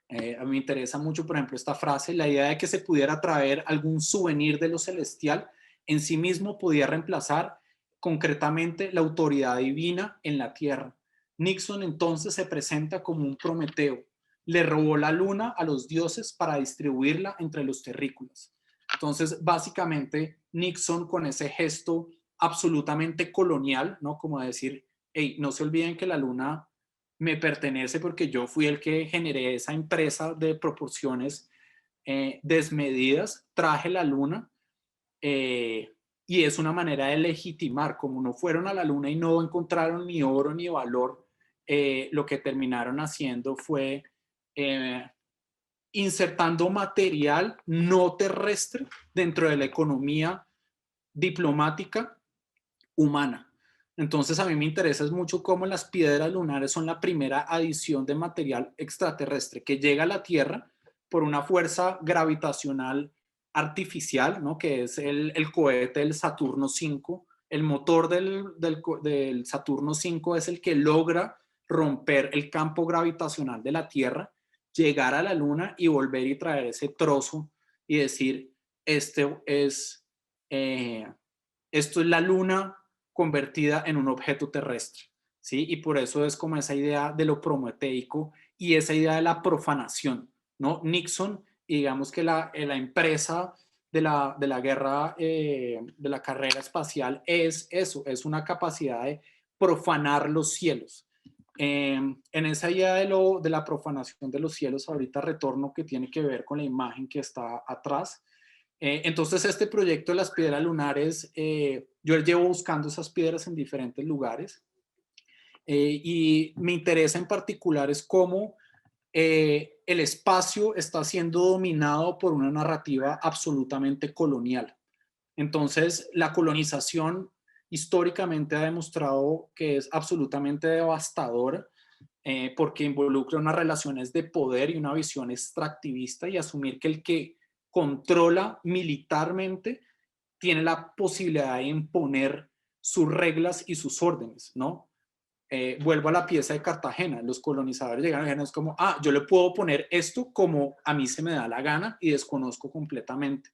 A mí me interesa mucho, por ejemplo, esta frase, la idea de que se pudiera traer algún souvenir de lo celestial en sí mismo podía reemplazar concretamente la autoridad divina en la tierra. Nixon entonces se presenta como un Prometeo. Le robó la luna a los dioses para distribuirla entre los terrícolas. Entonces, básicamente, Nixon con ese gesto absolutamente colonial, ¿no? Como decir, hey, no se olviden que la luna me pertenece porque yo fui el que generé esa empresa de proporciones desmedidas, traje la luna y es una manera de legitimar, como no fueron a la luna y no encontraron ni oro ni valor, lo que terminaron haciendo fue eh, insertando material no terrestre dentro de la economía diplomática humana. Entonces a mí me interesa mucho cómo las piedras lunares son la primera adición de material extraterrestre que llega a la Tierra por una fuerza gravitacional artificial, ¿no? Que es el cohete del Saturno 5. El motor del Saturno 5 es el que logra romper el campo gravitacional de la Tierra, llegar a la Luna y volver y traer ese trozo y decir, este es, eh, esto es la Luna convertida en un objeto terrestre, ¿sí? Y por eso es como esa idea de lo prometeico y esa idea de la profanación, ¿no? Nixon, y digamos que la empresa de la guerra, de la carrera espacial es eso, es una capacidad de profanar los cielos. En esa idea de la profanación de los cielos, ahorita retorno que tiene que ver con la imagen que está atrás. Entonces, este proyecto de las piedras lunares, yo llevo buscando esas piedras en diferentes lugares y me interesa en particular es cómo el espacio está siendo dominado por una narrativa absolutamente colonial. Entonces, la colonización históricamente ha demostrado que es absolutamente devastadora porque involucra unas relaciones de poder y una visión extractivista y asumir que el que controla militarmente tiene la posibilidad de imponer sus reglas y sus órdenes, ¿no? Vuelvo a la pieza de Cartagena, los colonizadores llegan a es como, yo le puedo poner esto como a mí se me da la gana y desconozco completamente.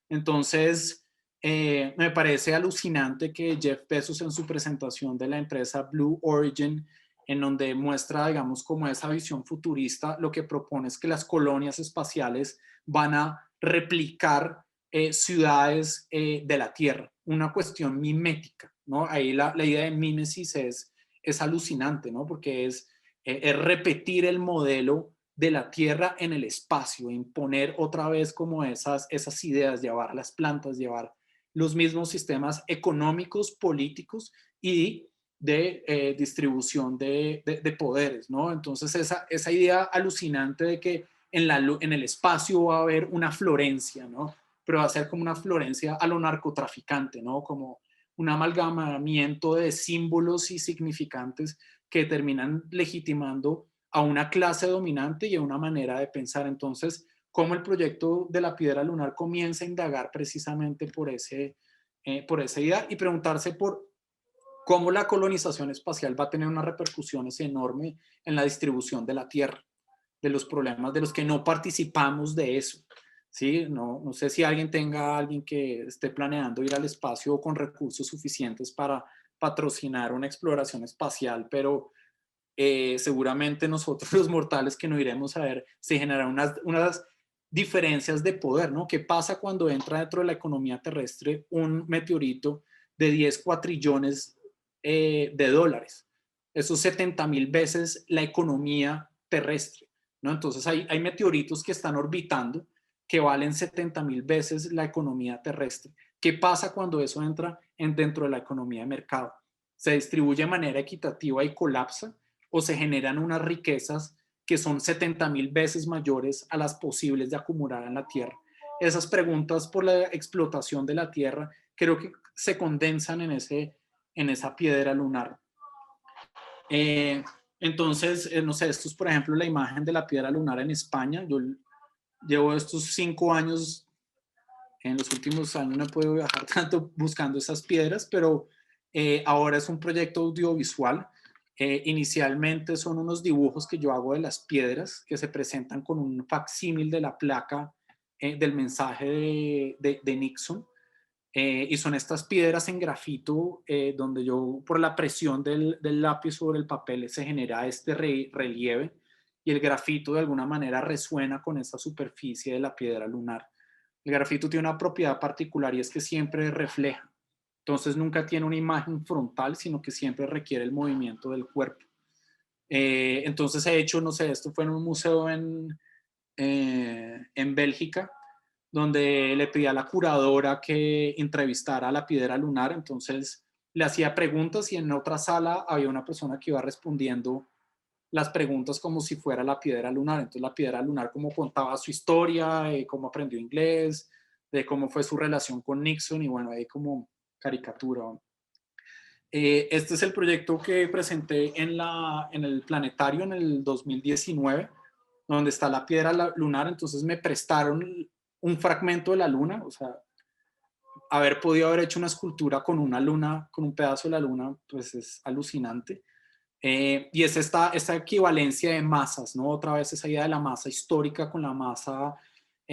Entonces, Me parece alucinante que Jeff Bezos en su presentación de la empresa Blue Origin, en donde muestra, digamos, como esa visión futurista, lo que propone es que las colonias espaciales van a replicar ciudades de la Tierra, una cuestión mimética, ¿no? Ahí la idea de mímesis es alucinante, ¿no? Porque es repetir el modelo de la Tierra en el espacio, imponer otra vez como esas ideas, llevar las plantas, llevar los mismos sistemas económicos, políticos y de distribución de poderes, ¿no? Entonces esa idea alucinante de que en el espacio va a haber una Florencia, ¿no? Pero va a ser como una Florencia a lo narcotraficante, ¿no? Como un amalgamamiento de símbolos y significantes que terminan legitimando a una clase dominante y a una manera de pensar. Entonces, cómo el proyecto de la piedra lunar comienza a indagar precisamente por esa idea y preguntarse por cómo la colonización espacial va a tener unas repercusiones enormes en la distribución de la Tierra, de los problemas de los que no participamos de eso. ¿Sí? No sé si alguien que esté planeando ir al espacio con recursos suficientes para patrocinar una exploración espacial, pero seguramente nosotros los mortales que no iremos a ver, se generan unas diferencias de poder, ¿no? ¿Qué pasa cuando entra dentro de la economía terrestre un meteorito de 10 cuatrillones de dólares? Eso es 70,000 veces la economía terrestre, ¿no? Entonces hay meteoritos que están orbitando que valen 70,000 veces la economía terrestre. ¿Qué pasa cuando eso entra dentro de la economía de mercado? ¿Se distribuye de manera equitativa y colapsa? ¿O se generan unas riquezas que son 70,000 veces mayores a las posibles de acumular en la Tierra? Esas preguntas por la explotación de la Tierra creo que se condensan en esa piedra lunar. Eh, entonces, no sé, esto es por ejemplo la imagen de la piedra lunar en España. Yo llevo estos 5 años, en los últimos años no he podido viajar tanto buscando esas piedras, pero ahora es un proyecto audiovisual. Inicialmente son unos dibujos que yo hago de las piedras que se presentan con un facsímil de la placa del mensaje de Nixon. Y son estas piedras en grafito donde yo, por la presión del lápiz sobre el papel, se genera este relieve y el grafito de alguna manera resuena con esa superficie de la piedra lunar. El grafito tiene una propiedad particular y es que siempre refleja. Entonces nunca tiene una imagen frontal, sino que siempre requiere el movimiento del cuerpo. Entonces he hecho, no sé, esto fue en un museo en Bélgica, donde le pedí a la curadora que entrevistara a la piedra lunar. Entonces le hacía preguntas y en otra sala había una persona que iba respondiendo las preguntas como si fuera la piedra lunar. Entonces la piedra lunar como contaba su historia, cómo aprendió inglés, de cómo fue su relación con Nixon y bueno, ahí como caricatura. Este es el proyecto que presenté en el planetario en el 2019, donde está la piedra lunar. Entonces me prestaron un fragmento de la luna, o sea, haber podido haber hecho una escultura con una luna, con un pedazo de la luna, pues es alucinante. Y es esta equivalencia de masas, ¿no? Otra vez esa idea de la masa histórica con la masa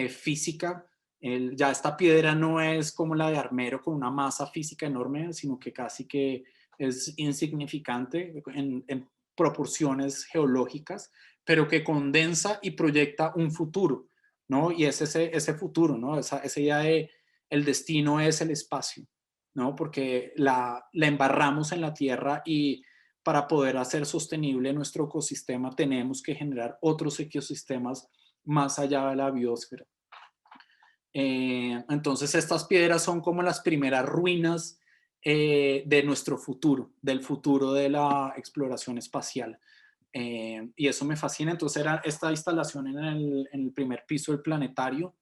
física. Ya esta piedra no es como la de Armero con una masa física enorme, sino que casi que es insignificante en proporciones geológicas, pero que condensa y proyecta un futuro, ¿no? Y es ese futuro, ¿no? Esa idea de el destino es el espacio, ¿no? Porque la embarramos en la Tierra y para poder hacer sostenible nuestro ecosistema tenemos que generar otros ecosistemas más allá de la biosfera. Entonces estas piedras son como las primeras ruinas de nuestro futuro, del futuro de la exploración espacial. Y eso me fascina. Entonces era esta instalación en el primer piso del planetario.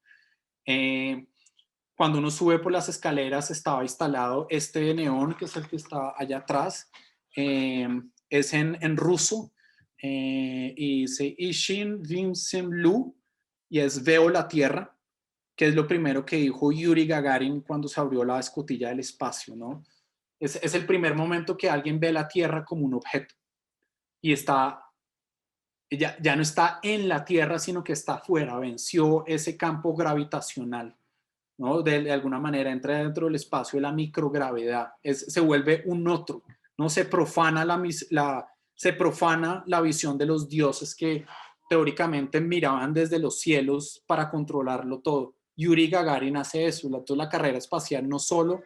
Cuando uno sube por las escaleras estaba instalado este neón, que es el que está allá atrás. Es en ruso y dice Ishin Vimsim Lu y es veo la Tierra, que es lo primero que dijo Yuri Gagarin cuando se abrió la escotilla del espacio, ¿no? Es el primer momento que alguien ve la Tierra como un objeto y ya no está en la Tierra, sino que está afuera, venció ese campo gravitacional. ¿no? De alguna manera entra dentro del espacio de la microgravedad, se vuelve un otro, ¿no? Se profana la visión de los dioses que teóricamente miraban desde los cielos para controlarlo todo. Yuri Gagarin hace eso. Entonces la carrera espacial no solo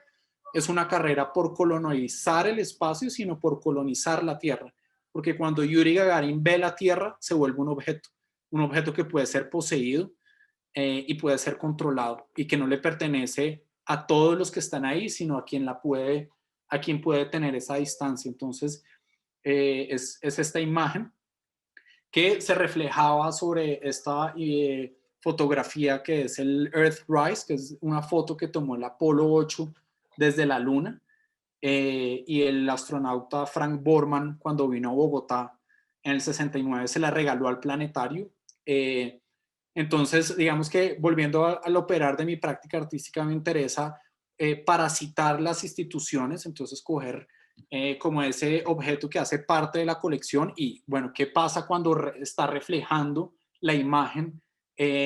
es una carrera por colonizar el espacio, sino por colonizar la Tierra. Porque cuando Yuri Gagarin ve la Tierra, se vuelve un objeto que puede ser poseído y puede ser controlado y que no le pertenece a todos los que están ahí, sino a quien puede tener esa distancia. Entonces, es esta imagen que se reflejaba sobre esta fotografía que es el Earthrise, que es una foto que tomó el Apolo 8 desde la Luna, y el astronauta Frank Borman, cuando vino a Bogotá en el 69, se la regaló al planetario. Entonces, digamos que volviendo al operar de mi práctica artística, me interesa parasitar las instituciones, entonces coger como ese objeto que hace parte de la colección y, bueno, ¿qué pasa cuando está reflejando la imagen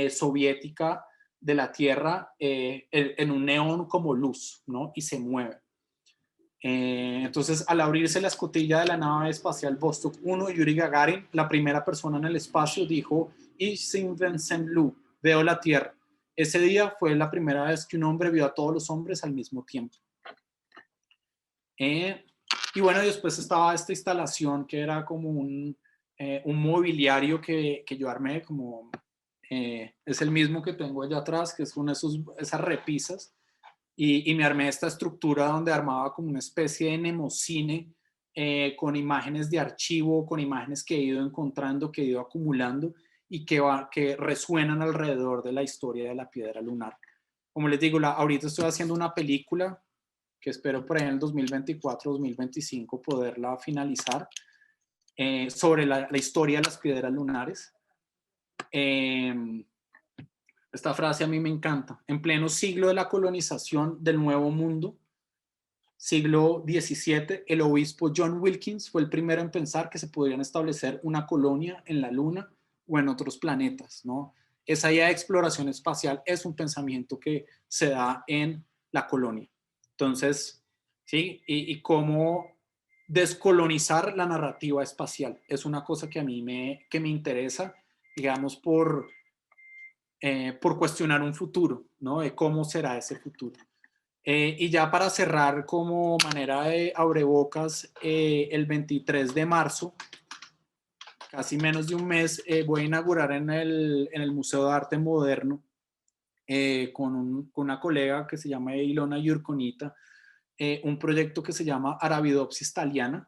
soviética de la Tierra en un neón como luz, ¿no? Y se mueve. Entonces, al abrirse la escotilla de la nave espacial Vostok 1, Yuri Gagarin, la primera persona en el espacio, dijo: Ich sehe Vincent Lu, veo la Tierra. Ese día fue la primera vez que un hombre vio a todos los hombres al mismo tiempo. Y bueno, después estaba esta instalación que era como un mobiliario que yo armé, como es el mismo que tengo allá atrás, que es con esas repisas. Y me armé esta estructura donde armaba como una especie de nemocine con imágenes de archivo, con imágenes que he ido encontrando, que he ido acumulando y que resuenan alrededor de la historia de la piedra lunar. Como les digo, ahorita estoy haciendo una película que espero por ahí en el 2024-2025 poderla finalizar sobre la historia de las piedras lunares. Esta frase a mí me encanta. En pleno siglo de la colonización del Nuevo Mundo, siglo XVII, el obispo John Wilkins fue el primero en pensar que se podrían establecer una colonia en la Luna o en otros planetas, ¿no? Esa idea de exploración espacial es un pensamiento que se da en la colonia. Entonces, ¿sí? Y cómo descolonizar la narrativa espacial es una cosa que a mí me interesa, digamos, por cuestionar un futuro, ¿no? De cómo será ese futuro. Y ya para cerrar como manera de abrebocas, el 23 de marzo, casi menos de un mes, voy a inaugurar en el Museo de Arte Moderno con una colega que se llama Ilona Yurkonita, un proyecto que se llama Arabidopsis thaliana.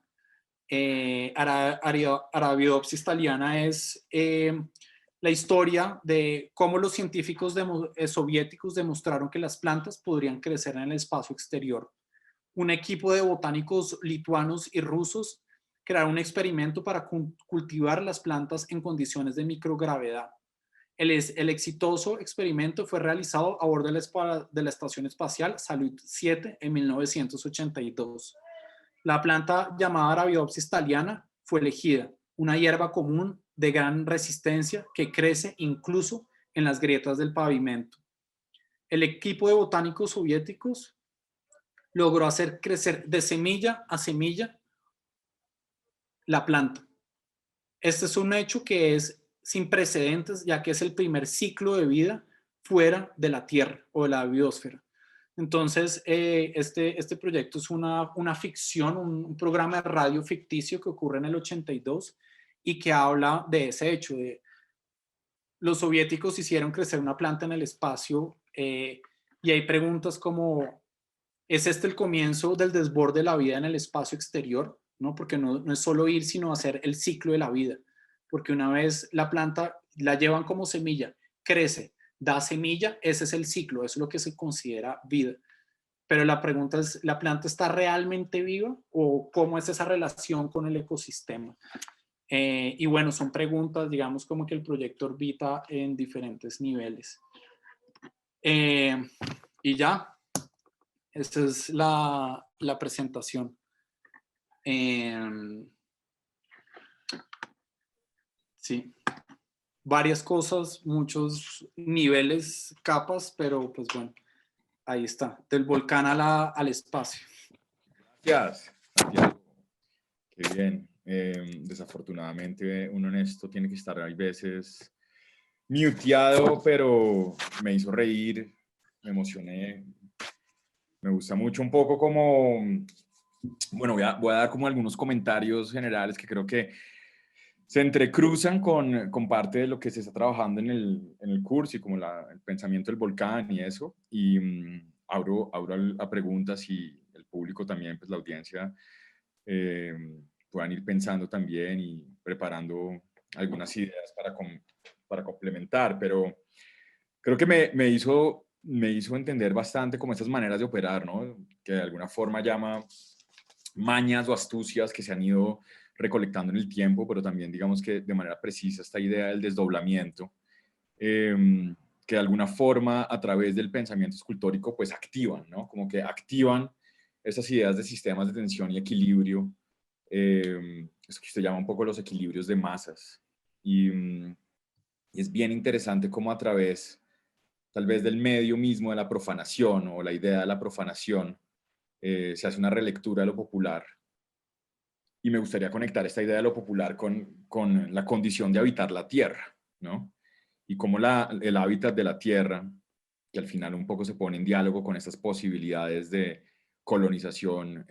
Arabidopsis thaliana es la historia de cómo los científicos soviéticos demostraron que las plantas podrían crecer en el espacio exterior. Un equipo de botánicos lituanos y rusos crearon un experimento para cultivar las plantas en condiciones de microgravedad. El exitoso experimento fue realizado a bordo de la Estación Espacial Salyut 7 en 1982. La planta llamada Arabidopsis thaliana fue elegida, una hierba común de gran resistencia que crece incluso en las grietas del pavimento. El equipo de botánicos soviéticos logró hacer crecer de semilla a semilla la planta. Este es un hecho que es sin precedentes, ya que es el primer ciclo de vida fuera de la Tierra o de la biosfera. Entonces, este proyecto es una ficción, un programa de radio ficticio que ocurre en el 82 y que habla de ese hecho. Los soviéticos hicieron crecer una planta en el espacio y hay preguntas como, ¿es este el comienzo del desborde de la vida en el espacio exterior? ¿No? Porque no es solo ir, sino hacer el ciclo de la vida. Porque una vez la planta la llevan como semilla, crece, da semilla, ese es el ciclo, eso es lo que se considera vida. Pero la pregunta es, ¿la planta está realmente viva o cómo es esa relación con el ecosistema? Y bueno, son preguntas, digamos, como que el proyecto orbita en diferentes niveles. Y ya, esta es la presentación. Sí, varias cosas, muchos niveles, capas, pero pues bueno, Ahí está, del volcán al espacio. Gracias, Santiago. Qué bien. Desafortunadamente uno en esto tiene que estar, hay veces, muteado, pero me hizo reír, me emocioné. Me gusta mucho un poco como, bueno, voy a dar como algunos comentarios generales que creo que se entrecruzan con parte de lo que se está trabajando en el curso y como el pensamiento del volcán y eso. Y abro a preguntas y el público también, pues la audiencia, eh, puedan ir pensando también y preparando algunas ideas para complementar. Pero creo que me hizo entender bastante como estas maneras de operar, ¿no? Que de alguna forma llama mañas o astucias que se han ido recolectando en el tiempo, pero también digamos que de manera precisa esta idea del desdoblamiento, que de alguna forma a través del pensamiento escultórico pues activan, ¿no? Como que activan esas ideas de sistemas de tensión y equilibrio, eso que usted llama un poco los equilibrios de masas. Y es bien interesante cómo a través tal vez del medio mismo de la profanación o la idea de la profanación, se hace una relectura de lo popular. Y me gustaría conectar esta idea de lo popular con la condición de habitar la tierra, ¿no? Y cómo el hábitat de la tierra, que al final un poco se pone en diálogo con estas posibilidades de colonización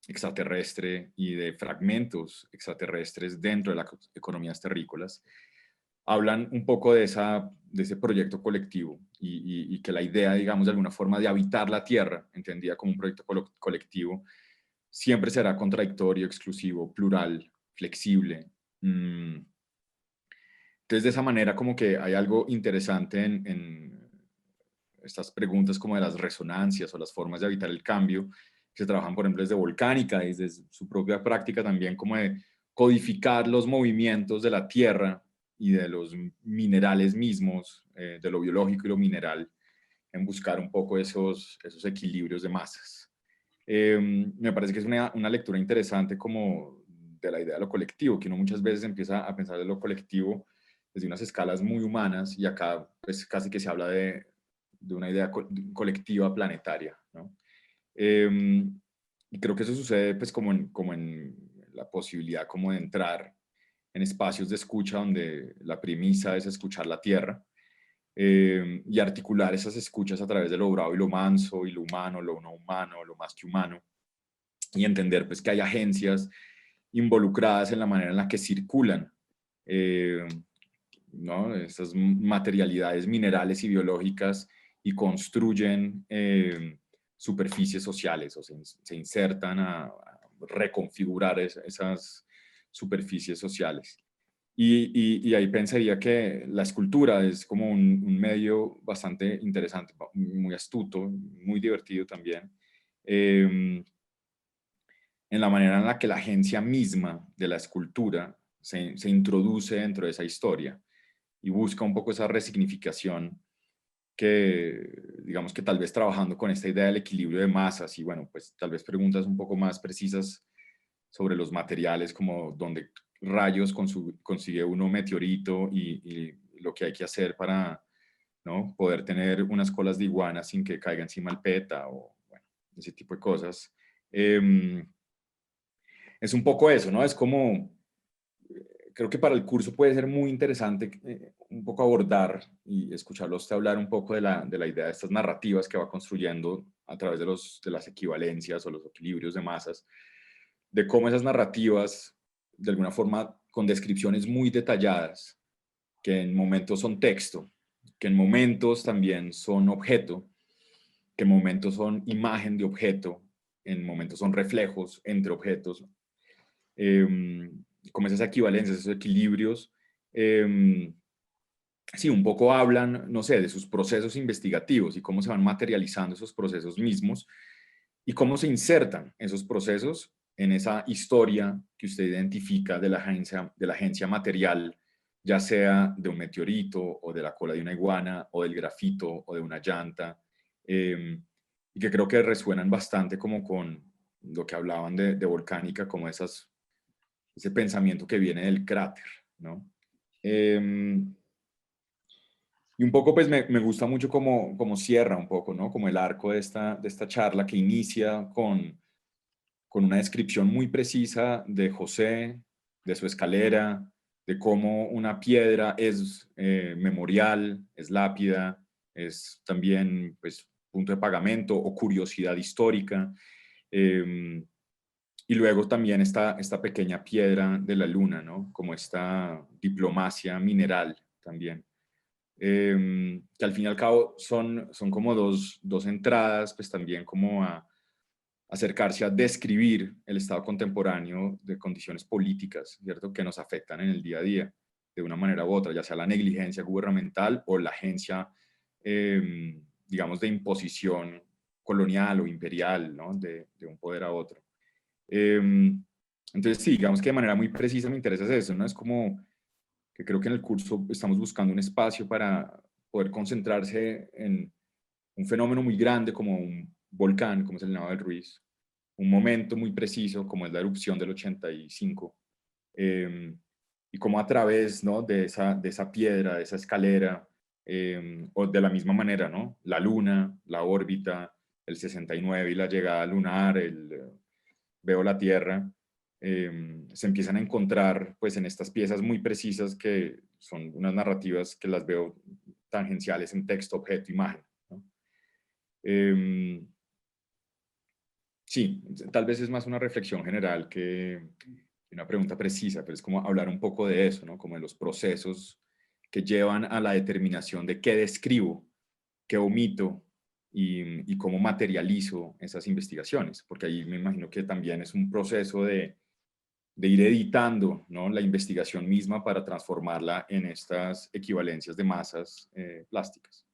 extraterrestre y de fragmentos extraterrestres dentro de las economías terrícolas, hablan un poco de ese proyecto colectivo y que la idea, digamos, de alguna forma de habitar la tierra, entendida como un proyecto colectivo, siempre será contradictorio, exclusivo, plural, flexible. Entonces, de esa manera, como que hay algo interesante en estas preguntas como de las resonancias o las formas de habitar el cambio, que se trabajan, por ejemplo, desde Volcánica, desde su propia práctica también, como de codificar los movimientos de la Tierra y de los minerales mismos, de lo biológico y lo mineral, en buscar un poco esos equilibrios de masas. Me parece que es una lectura interesante como de la idea de lo colectivo, que uno muchas veces empieza a pensar de lo colectivo desde unas escalas muy humanas y acá pues casi que se habla de una idea colectiva planetaria, ¿no? Y creo que eso sucede pues como en la posibilidad como de entrar en espacios de escucha donde la premisa es escuchar la tierra, y articular esas escuchas a través de lo bravo y lo manso, y lo humano, lo no humano, lo más que humano, y entender pues que hay agencias involucradas en la manera en la que circulan, eh, ¿no? Estas materialidades minerales y biológicas y construyen superficies sociales o se insertan a reconfigurar esas superficies sociales. Y ahí pensaría que la escultura es como un medio bastante interesante, muy astuto, muy divertido también, en la manera en la que la agencia misma de la escultura se introduce dentro de esa historia y busca un poco esa resignificación que, digamos que tal vez trabajando con esta idea del equilibrio de masas y bueno, pues tal vez preguntas un poco más precisas sobre los materiales, como dónde rayos consigue uno meteorito y lo que hay que hacer para, ¿no?, poder tener unas colas de iguana sin que caiga encima el PETA o bueno, ese tipo de cosas. Es un poco eso, ¿no? Es como, creo que para el curso puede ser muy interesante un poco abordar y escucharlo a usted hablar un poco de la idea de estas narrativas que va construyendo a través de las equivalencias o los equilibrios de masas, de cómo esas narrativas, de alguna forma, con descripciones muy detalladas, que en momentos son texto, que en momentos también son objeto, que en momentos son imagen de objeto, en momentos son reflejos entre objetos, como esas equivalencias, esos equilibrios, sí, un poco hablan, no sé, de sus procesos investigativos y cómo se van materializando esos procesos mismos y cómo se insertan esos procesos en esa historia que usted identifica de la agencia material, ya sea de un meteorito o de la cola de una iguana o del grafito o de una llanta, y que creo que resuenan bastante como con lo que hablaban de Volcánica, como ese pensamiento que viene del cráter, ¿no? Y un poco, pues me gusta mucho como cierra un poco, ¿no? Como el arco de esta charla que inicia con una descripción muy precisa de José, de su escalera, de cómo una piedra es memorial, es lápida, es también, pues, punto de pagamento o curiosidad histórica. Eh, y luego también esta pequeña piedra de la luna, ¿no? Como esta diplomacia mineral también. Que al fin y al cabo son como dos entradas, pues también como a acercarse a describir el estado contemporáneo de condiciones políticas, ¿cierto? Que nos afectan en el día a día, de una manera u otra, ya sea la negligencia gubernamental o la agencia, digamos, de imposición colonial o imperial, ¿no? De un poder a otro. Entonces, sí, digamos que de manera muy precisa me interesa eso, ¿no? Es como que creo que en el curso estamos buscando un espacio para poder concentrarse en un fenómeno muy grande como un volcán, como es el Nevado del Ruiz, un momento muy preciso como es la erupción del 85, y como a través, ¿no? de esa piedra, de esa escalera, o de la misma manera, ¿no? La luna, la órbita, el 69 y la llegada lunar, veo la Tierra, se empiezan a encontrar pues en estas piezas muy precisas que son unas narrativas que las veo tangenciales en texto, objeto, imagen, ¿no? Sí, tal vez es más una reflexión general que una pregunta precisa, pero es como hablar un poco de eso, ¿no? Como de los procesos que llevan a la determinación de qué describo, qué omito y cómo materializo esas investigaciones, porque ahí me imagino que también es un proceso de ir editando, ¿no? La investigación misma para transformarla en estas equivalencias de masas plásticas.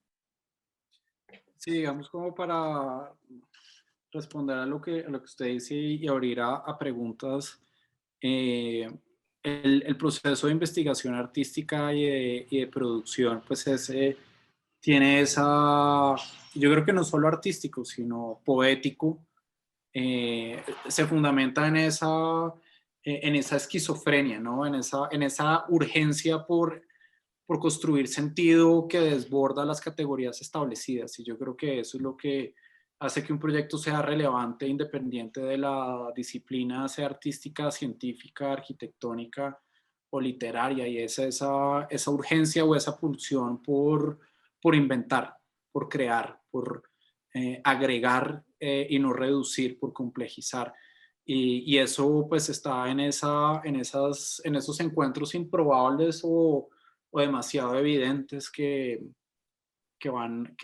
Sí, digamos como para responder a lo que usted dice y abrir a preguntas. eh, el proceso de investigación artística y de producción, pues ese tiene esa, yo creo que no solo artístico, sino poético, se fundamenta en esa esquizofrenia, ¿no? En esa urgencia por construir sentido que desborda las categorías establecidas. Y yo creo que eso es lo que hace que un proyecto sea relevante, independiente de la disciplina, sea artística, científica, arquitectónica o literaria. Y es esa urgencia o esa pulsión por inventar, por crear, por agregar y no reducir, por complejizar. Y eso pues está en esos encuentros improbables o demasiado evidentes que van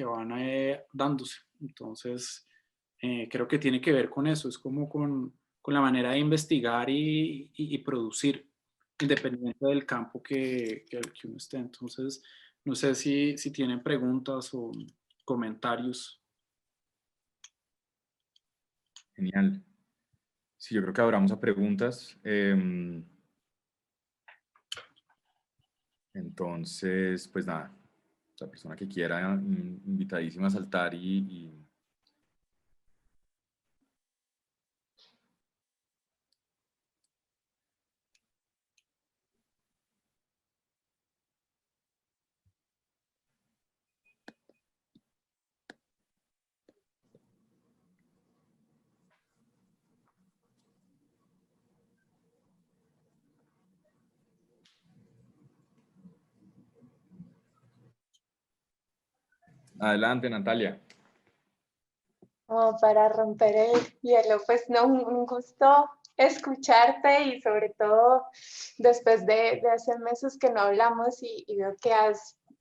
dándose. Entonces, creo que tiene que ver con eso, es como con la manera de investigar y producir, independiente del campo que uno esté. Entonces, no sé si tienen preguntas o comentarios. Genial. Sí, yo creo que abramos a preguntas. Entonces, pues nada, la persona que quiera, invitadísima a saltar adelante, Natalia. Como para romper el hielo, pues no, un gusto escucharte y sobre todo después de hace meses que no hablamos y veo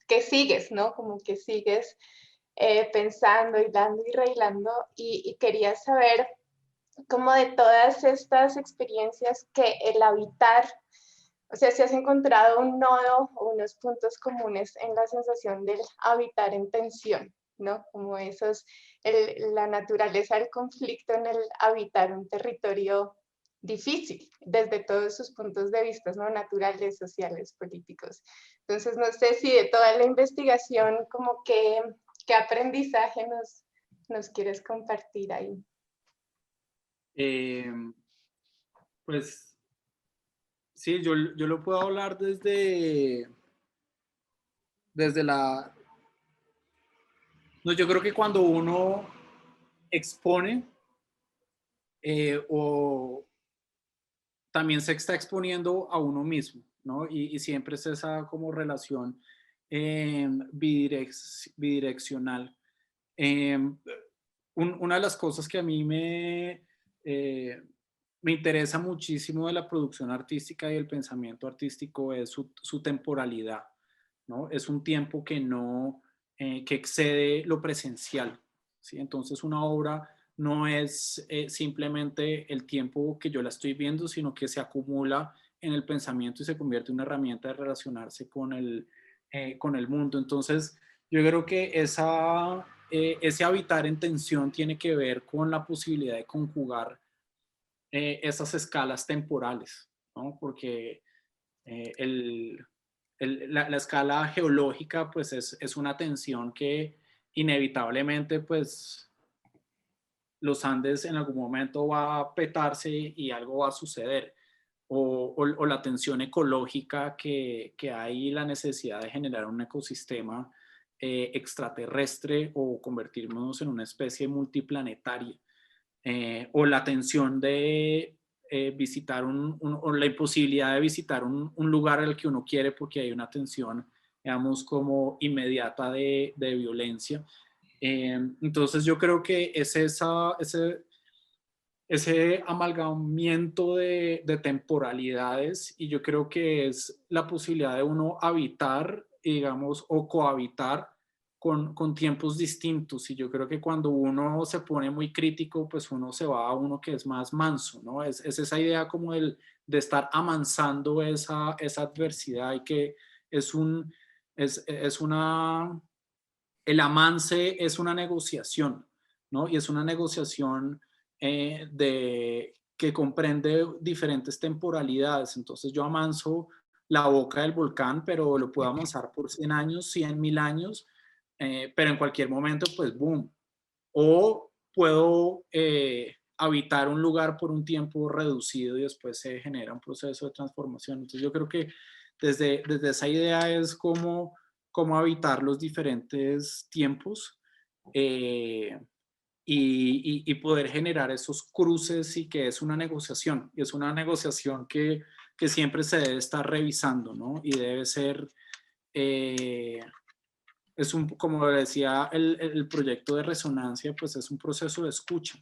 que sigues, ¿no? Como que sigues pensando, hilando y rehilando y quería saber como de todas estas experiencias que el habitar, o sea, si has encontrado un nodo o unos puntos comunes en la sensación del habitar en tensión, ¿no? Como la naturaleza del conflicto en el habitar un territorio difícil desde todos sus puntos de vista, ¿no? Naturales, sociales, políticos. Entonces, no sé si de toda la investigación, como qué aprendizaje nos quieres compartir ahí. Eh, pues sí, yo lo puedo hablar desde No, yo creo que cuando uno expone o también se está exponiendo a uno mismo, ¿no? Y siempre es esa como relación bidireccional. Eh, una de las cosas que a mí me interesa muchísimo de la producción artística y el pensamiento artístico es su temporalidad, ¿no? Es un tiempo que no, que excede lo presencial, ¿sí? Entonces una obra no es simplemente el tiempo que yo la estoy viendo, sino que se acumula en el pensamiento y se convierte en una herramienta de relacionarse con el mundo. Entonces, yo creo que ese habitar en tensión tiene que ver con la posibilidad de conjugar esas escalas temporales, ¿no? Porque la escala geológica pues es una tensión que inevitablemente pues los Andes en algún momento va a petarse y algo va a suceder. O la tensión ecológica que hay, la necesidad de generar un ecosistema extraterrestre o convertirnos en una especie multiplanetaria. O la tensión de visitar o la imposibilidad de visitar un lugar al que uno quiere porque hay una tensión, digamos, como inmediata de violencia. Entonces yo creo que es ese amalgamiento de temporalidades y yo creo que es la posibilidad de uno habitar, digamos, o cohabitar con tiempos distintos. Y yo creo que cuando uno se pone muy crítico, pues uno se va a uno que es más manso, ¿no? Es esa idea como de estar amansando esa adversidad y que es el amance es una negociación, ¿no? Y es una negociación que comprende diferentes temporalidades. Entonces yo amanso la boca del volcán, pero lo puedo amansar por 100 años, 100.000 años, pero en cualquier momento, pues, boom. O puedo habitar un lugar por un tiempo reducido y después se genera un proceso de transformación. Entonces yo creo que desde esa idea es cómo habitar los diferentes tiempos y poder generar esos cruces y que es una negociación. Y es una negociación que siempre se debe estar revisando, ¿no? Y debe ser, como decía el proyecto de resonancia, pues es un proceso de escucha.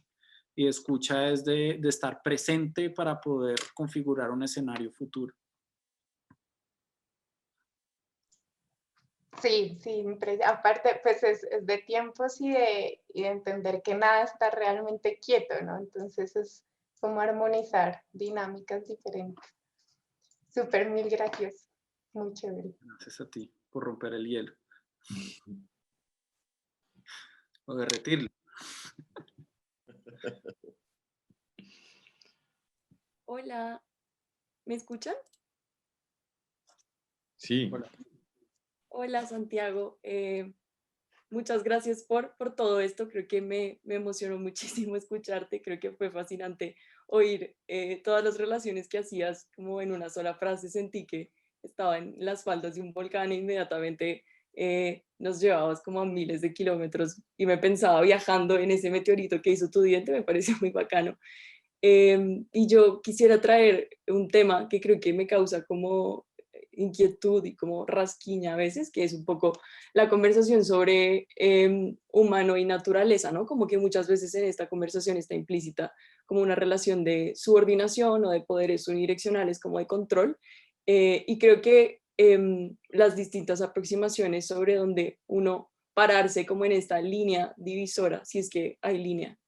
Y escucha es de estar presente para poder configurar un escenario futuro. Sí, sí, aparte pues es de tiempos y de entender que nada está realmente quieto, ¿no? Entonces es como armonizar dinámicas diferentes. Súper, mil gracias. Muy chévere. Gracias a ti por romper el hielo. O derretirlo. Hola, ¿me escuchan? Sí. Hola. Hola, Santiago. Muchas gracias por todo esto. Creo que me emocionó muchísimo escucharte. Creo que fue fascinante oír todas las relaciones que hacías como en una sola frase. Sentí que estaba en las faldas de un volcán e inmediatamente nos llevabas como a miles de kilómetros y me pensaba viajando en ese meteorito que hizo tu diente. Me pareció muy bacano. Y yo quisiera traer un tema que creo que me causa como inquietud y como rasquiña a veces, que es un poco la conversación sobre humano y naturaleza, ¿no? Como que muchas veces en esta conversación está implícita como una relación de subordinación o de poderes unidireccionales, como de control. Y creo que las distintas aproximaciones sobre donde uno pararse como en esta línea divisora, si es que hay línea,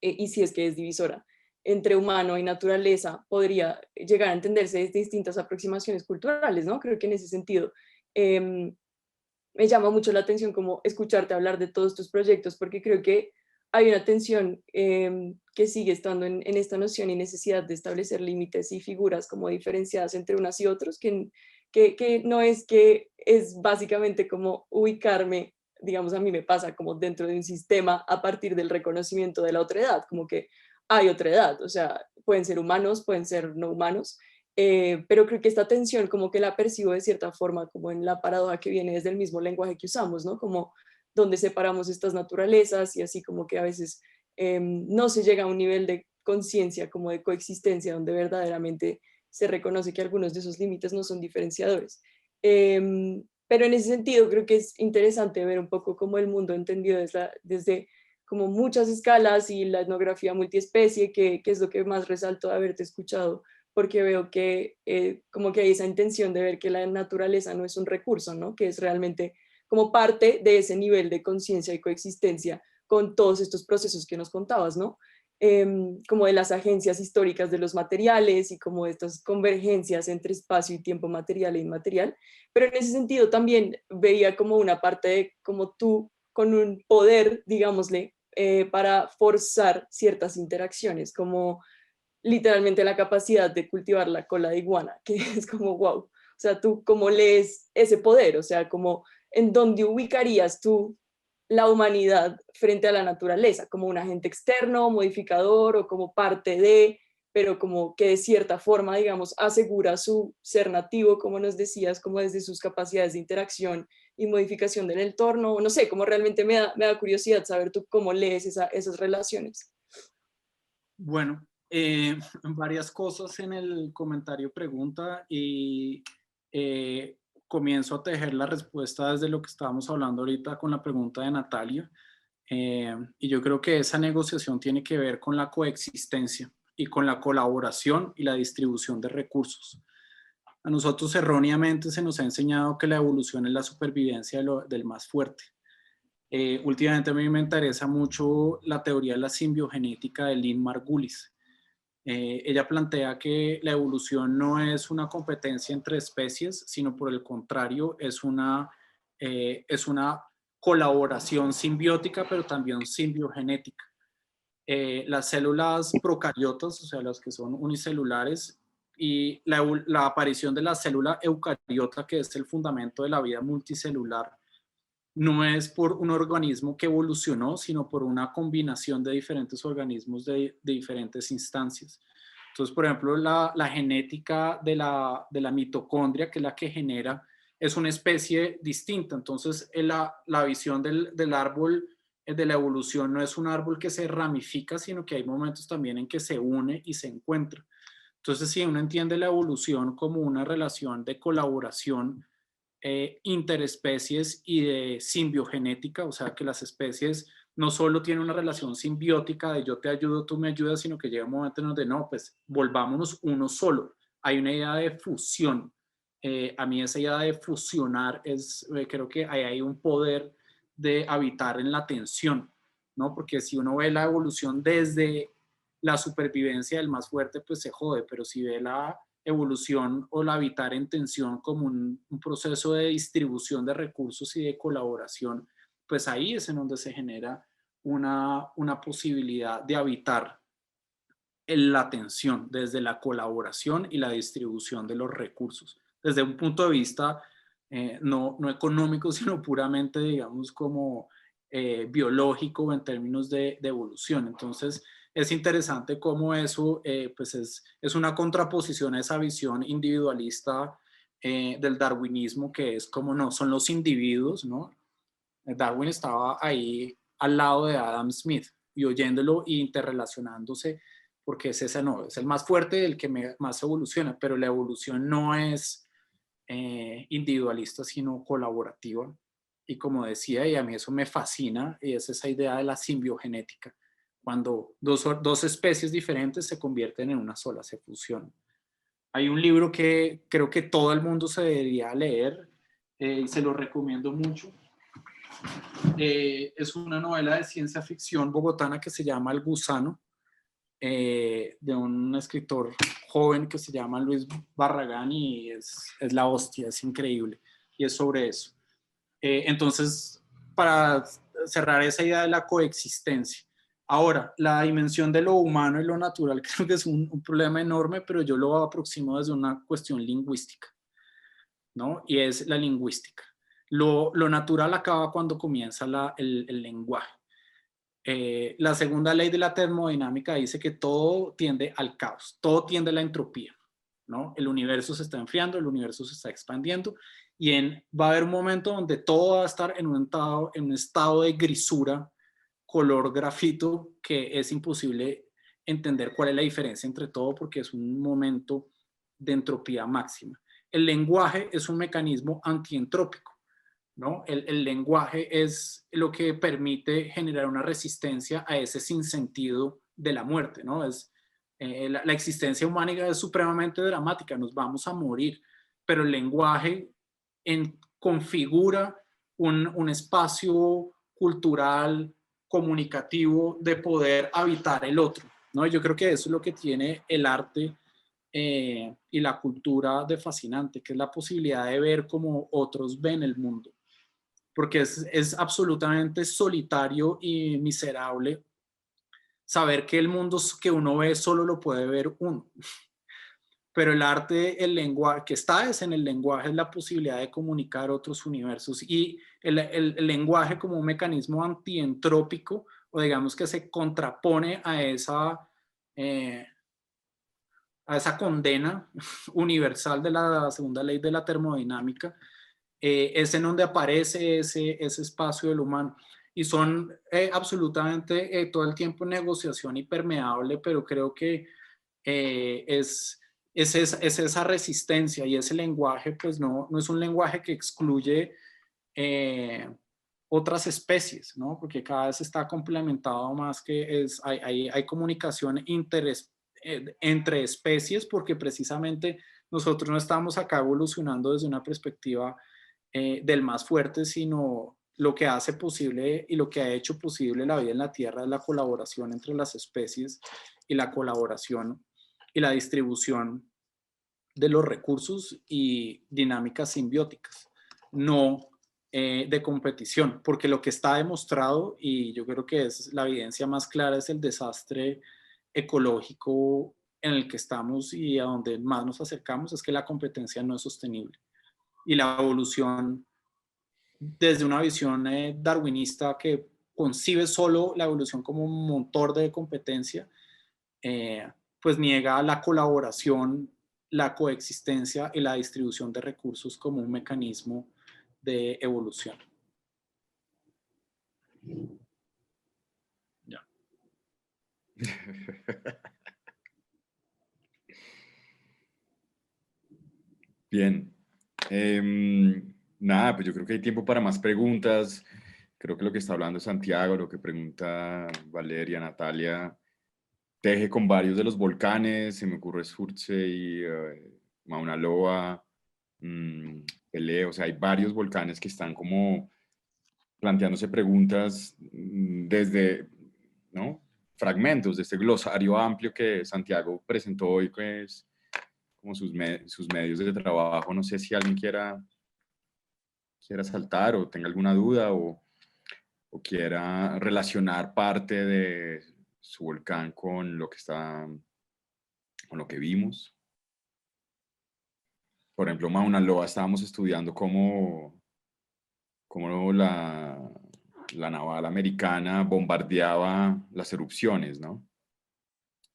y si es que es divisora, entre humano y naturaleza podría llegar a entenderse desde distintas aproximaciones culturales, ¿no? Creo que en ese sentido me llama mucho la atención como escucharte hablar de todos tus proyectos, porque creo que hay una tensión que sigue estando en esta noción y necesidad de establecer límites y figuras como diferenciadas entre unas y otros, que no es que es básicamente como ubicarme, digamos, a mí me pasa como dentro de un sistema a partir del reconocimiento de la otra edad, como que hay otra edad, o sea, pueden ser humanos, pueden ser no humanos, pero creo que esta tensión como que la percibo de cierta forma como en la paradoja que viene desde el mismo lenguaje que usamos, ¿no? Como dónde separamos estas naturalezas y así como que a veces no se llega a un nivel de conciencia como de coexistencia donde verdaderamente se reconoce que algunos de esos límites no son diferenciadores. Pero en ese sentido creo que es interesante ver un poco cómo el mundo entendido desde como muchas escalas y la etnografía multiespecie, que es lo que más resalto de haberte escuchado, porque veo que como que hay esa intención de ver que la naturaleza no es un recurso, ¿no? Que es realmente como parte de ese nivel de conciencia y coexistencia con todos estos procesos que nos contabas, ¿no? Como de las agencias históricas de los materiales y como estas convergencias entre espacio y tiempo material e inmaterial, pero en ese sentido también veía como una parte de como tú con un poder, digámosle, para forzar ciertas interacciones, como literalmente la capacidad de cultivar la cola de iguana, que es como wow, o sea, tú cómo lees ese poder, o sea, como en dónde ubicarías tú la humanidad frente a la naturaleza, como un agente externo, modificador o como parte de, pero como que de cierta forma, digamos, asegura su ser nativo, como nos decías, como desde sus capacidades de interacción y modificación del entorno, no sé, como realmente me da curiosidad saber tú cómo lees esas relaciones. Bueno, varias cosas en el comentario pregunta y comienzo a tejer la respuesta desde lo que estábamos hablando ahorita con la pregunta de Natalia. Y yo creo que esa negociación tiene que ver con la coexistencia y con la colaboración y la distribución de recursos. A nosotros erróneamente se nos ha enseñado que la evolución es la supervivencia del más fuerte. Últimamente a mí me interesa mucho la teoría de la simbiogenética de Lynn Margulis. Ella plantea que la evolución no es una competencia entre especies, sino por el contrario, es una colaboración simbiótica, pero también simbiogenética. Las células procariotas, o sea, las que son unicelulares, y la aparición de la célula eucariota, que es el fundamento de la vida multicelular, no es por un organismo que evolucionó, sino por una combinación de diferentes organismos de diferentes instancias. Entonces, por ejemplo, la genética de la mitocondria, que es la que genera, es una especie distinta. Entonces, la visión del árbol de la evolución no es un árbol que se ramifica, sino que hay momentos también en que se une y se encuentra. Entonces, si uno entiende la evolución como una relación de colaboración interespecies y de simbiogenética, o sea que las especies no solo tienen una relación simbiótica de yo te ayudo, tú me ayudas, sino que llega un momento en donde no, pues volvámonos uno solo. Hay una idea de fusión. A mí esa idea de fusionar creo que ahí hay un poder de habitar en la tensión, ¿no? Porque si uno ve la evolución desde la supervivencia del más fuerte, pues se jode, pero si ve la evolución o la habitar en tensión como un proceso de distribución de recursos y de colaboración, pues ahí es en donde se genera una posibilidad de habitar en la tensión desde la colaboración y la distribución de los recursos. Desde un punto de vista no económico, sino puramente, digamos, como biológico en términos de evolución. Entonces, es interesante cómo eso pues es una contraposición a esa visión individualista del darwinismo, que es como no, son los individuos, ¿no? Darwin estaba ahí al lado de Adam Smith y oyéndolo e interrelacionándose, porque es ese no, es el más fuerte, el que más evoluciona, pero la evolución no es individualista, sino colaborativa. Y como decía, y a mí eso me fascina, y es esa idea de la simbiogenética, cuando dos especies diferentes se convierten en una sola, se fusionan. Hay un libro que creo que todo el mundo se debería leer, y se lo recomiendo mucho. Es una novela de ciencia ficción bogotana que se llama El Gusano, de un escritor joven que se llama Luis Barragán, y es la hostia, es increíble, y es sobre eso. Entonces, para cerrar esa idea de la coexistencia. Ahora, la dimensión de lo humano y lo natural creo que es un problema enorme, pero yo lo aproximo desde una cuestión lingüística, ¿no? Y es la lingüística. Lo natural acaba cuando comienza el lenguaje. La segunda ley de la termodinámica dice que todo tiende al caos, todo tiende a la entropía, ¿no? El universo se está enfriando, el universo se está expandiendo y va a haber un momento donde todo va a estar en un estado de grisura, color grafito, que es imposible entender cuál es la diferencia entre todo porque es un momento de entropía máxima. El lenguaje es un mecanismo antientrópico, ¿no? El lenguaje es lo que permite generar una resistencia a ese sinsentido de la muerte, ¿no? La existencia humana es supremamente dramática, nos vamos a morir, pero el lenguaje configura un espacio cultural, comunicativo, de poder habitar el otro, ¿no? Yo creo que eso es lo que tiene el arte y la cultura de fascinante, que es la posibilidad de ver cómo otros ven el mundo, porque es absolutamente solitario y miserable saber que el mundo que uno ve solo lo puede ver uno. Pero el arte, el lenguaje, que está es en el lenguaje, es la posibilidad de comunicar otros universos y el lenguaje como un mecanismo antientrópico, o digamos que se contrapone a esa condena universal de la segunda ley de la termodinámica, es en donde aparece ese espacio del humano. Y son absolutamente todo el tiempo negociación y permeable, pero creo que es esa resistencia y ese lenguaje, pues no es un lenguaje que excluye otras especies, ¿no? Porque cada vez está complementado más, que hay comunicación entre especies, porque precisamente nosotros no estamos acá evolucionando desde una perspectiva del más fuerte, sino lo que hace posible y lo que ha hecho posible la vida en la Tierra es la colaboración entre las especies y la colaboración y la distribución de los recursos y dinámicas simbióticas, no de competición, porque lo que está demostrado, y yo creo que es la evidencia más clara, es el desastre ecológico en el que estamos y a donde más nos acercamos, es que la competencia no es sostenible. Y la evolución, desde una visión darwinista que concibe solo la evolución como un motor de competencia, pues niega la colaboración, la coexistencia y la distribución de recursos como un mecanismo de evolución. Ya. Bien. Nada, pues yo creo que hay tiempo para más preguntas. Creo que lo que está hablando Santiago, lo que pregunta Valeria, Natalia, teje con varios de los volcanes. Se me ocurre Surtsey, Mauna Loa, Pelé. O sea, hay varios volcanes que están como planteándose preguntas desde, ¿no?, fragmentos de este glosario amplio que Santiago presentó hoy, que es como sus medios de trabajo. No sé si alguien quiera saltar o tenga alguna duda o quiera relacionar parte de su volcán con lo que vimos. Por ejemplo, Mauna Loa, estábamos estudiando cómo la naval americana bombardeaba las erupciones, ¿no?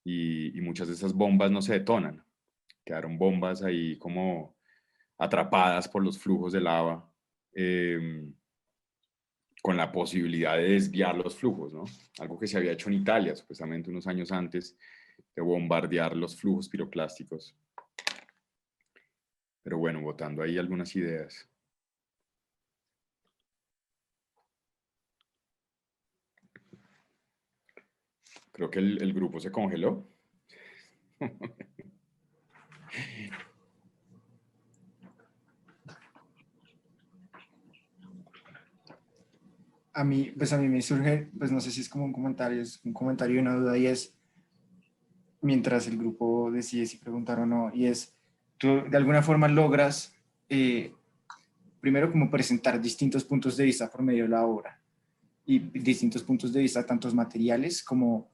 Y muchas de esas bombas no se detonan. Quedaron bombas ahí como atrapadas por los flujos de lava, con la posibilidad de desviar los flujos, ¿no? Algo que se había hecho en Italia, supuestamente unos años antes, de bombardear los flujos piroclásticos. Pero bueno, botando ahí algunas ideas. Creo que el grupo se congeló. A mí me surge, pues no sé si es como un comentario y una duda, y es, mientras el grupo decide si preguntar o no, y es, tú de alguna forma logras, primero como presentar distintos puntos de vista por medio de la obra, y distintos puntos de vista, tanto materiales como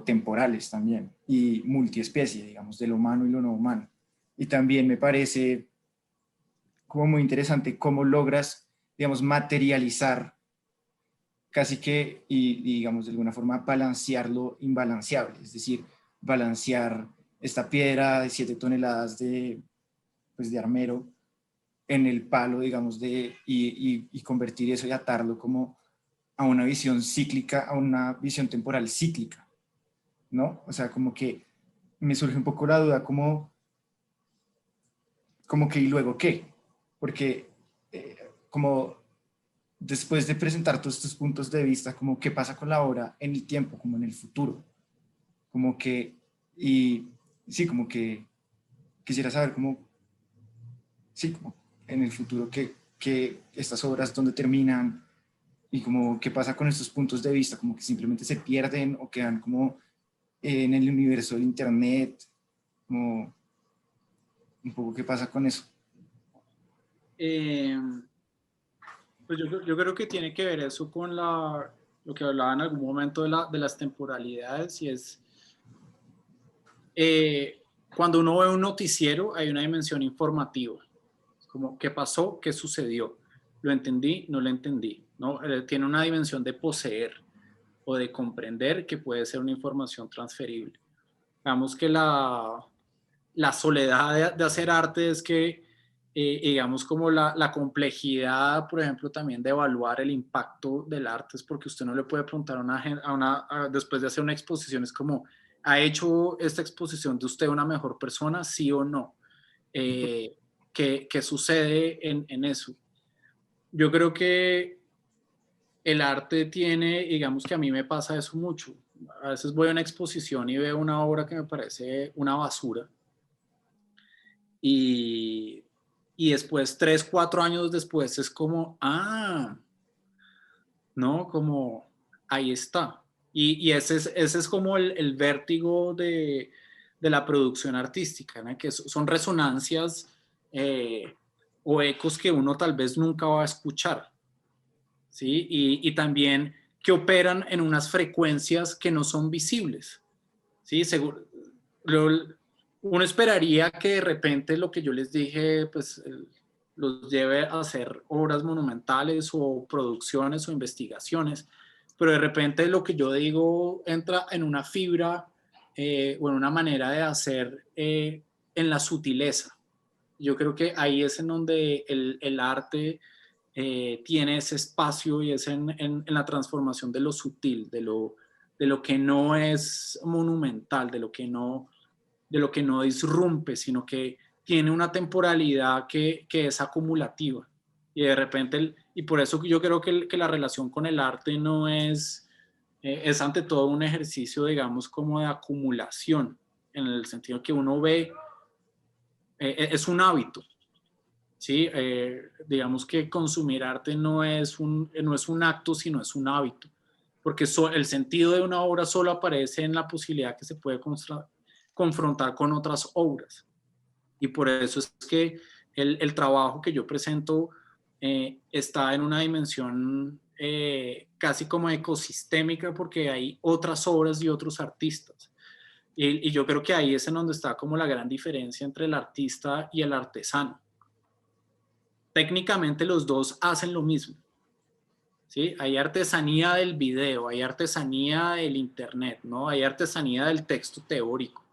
temporales también, y multiespecie, digamos, de lo humano y lo no humano. Y también me parece como muy interesante cómo logras, digamos, materializar casi que, y digamos, de alguna forma balancear lo imbalanceable, es decir, balancear esta piedra de 7 toneladas pues de armero en el palo, digamos, y convertir eso y atarlo como a una visión cíclica, a una visión temporal cíclica, ¿no? O sea, como que me surge un poco la duda, como que ¿y luego qué? Porque como después de presentar todos estos puntos de vista, como qué pasa con la obra en el tiempo, como en el futuro, como que, y sí, como que quisiera saber cómo, sí, como en el futuro, que estas obras dónde terminan y como qué pasa con estos puntos de vista, como que simplemente se pierden o quedan como en el universo del internet, como un poco qué pasa con eso. Pues yo creo que tiene que ver eso con lo que hablaba en algún momento de las temporalidades, y es cuando uno ve un noticiero hay una dimensión informativa, como qué pasó, qué sucedió, lo entendí, no lo entendí, ¿no? Tiene una dimensión de poseer o de comprender, que puede ser una información transferible. Digamos que la soledad de hacer arte es que, digamos, como la complejidad, por ejemplo, también de evaluar el impacto del arte, es porque usted no le puede preguntar después de hacer una exposición, es como, ¿ha hecho esta exposición de usted una mejor persona, sí o no? ¿Qué sucede en eso? Yo creo que el arte tiene, digamos que a mí me pasa eso mucho. A veces voy a una exposición y veo una obra que me parece una basura, y después, 3, 4 años después, es como, ¿no? Como, ahí está. Y ese es como el vértigo de la producción artística, ¿no? Que son resonancias o ecos que uno tal vez nunca va a escuchar, ¿sí? Y también que operan en unas frecuencias que no son visibles, ¿sí? Uno esperaría que de repente lo que yo les dije, pues los lleve a hacer obras monumentales o producciones o investigaciones, pero de repente lo que yo digo entra en una fibra o en una manera de hacer en la sutileza. Yo creo que ahí es en donde el arte tiene ese espacio, y es en la transformación de lo sutil, de lo que no es monumental, de lo que no disrumpe, sino que tiene una temporalidad que es acumulativa. Y de repente, y por eso yo creo que la relación con el arte no es ante todo un ejercicio, digamos, como de acumulación, en el sentido que uno ve, es un hábito, ¿sí? Digamos que consumir arte no es un acto, sino es un hábito, porque el sentido de una obra solo aparece en la posibilidad que se puede confrontar con otras obras. Y por eso es que el trabajo que yo presento está en una dimensión casi como ecosistémica, porque hay otras obras y otros artistas. Y yo creo que ahí es en donde está como la gran diferencia entre el artista y el artesano. Técnicamente los dos hacen lo mismo, ¿sí? Hay artesanía del video, hay artesanía del internet, ¿no? Hay artesanía del texto teórico.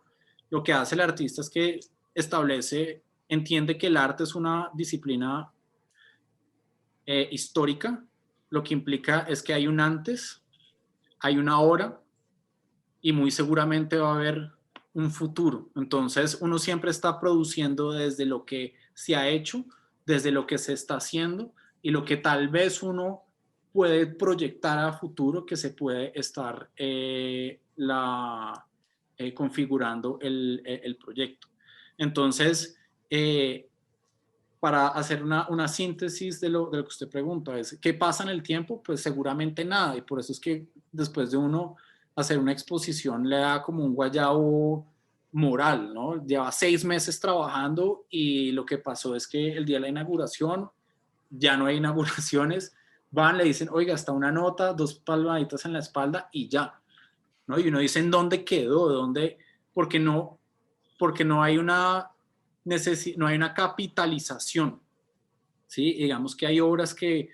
Lo que hace el artista es que entiende que el arte es una disciplina histórica. Lo que implica es que hay un antes, hay una ahora, y muy seguramente va a haber un futuro. Entonces uno siempre está produciendo desde lo que se ha hecho, desde lo que se está haciendo, y lo que tal vez uno puede proyectar a futuro, que se puede estar configurando el proyecto. Entonces, para hacer una síntesis de lo que usted pregunta, es ¿qué pasa en el tiempo? Pues seguramente nada, y por eso es que después de uno hacer una exposición le da como un guayabo moral, ¿no? Lleva 6 meses trabajando, y lo que pasó es que el día de la inauguración ya no hay inauguraciones, van, le dicen, oiga, está una nota, 2 palmaditas en la espalda y ya, ¿no? Y uno dice, ¿en dónde quedó? ¿Dónde? Porque no hay una no hay una capitalización, ¿sí? Digamos que hay obras que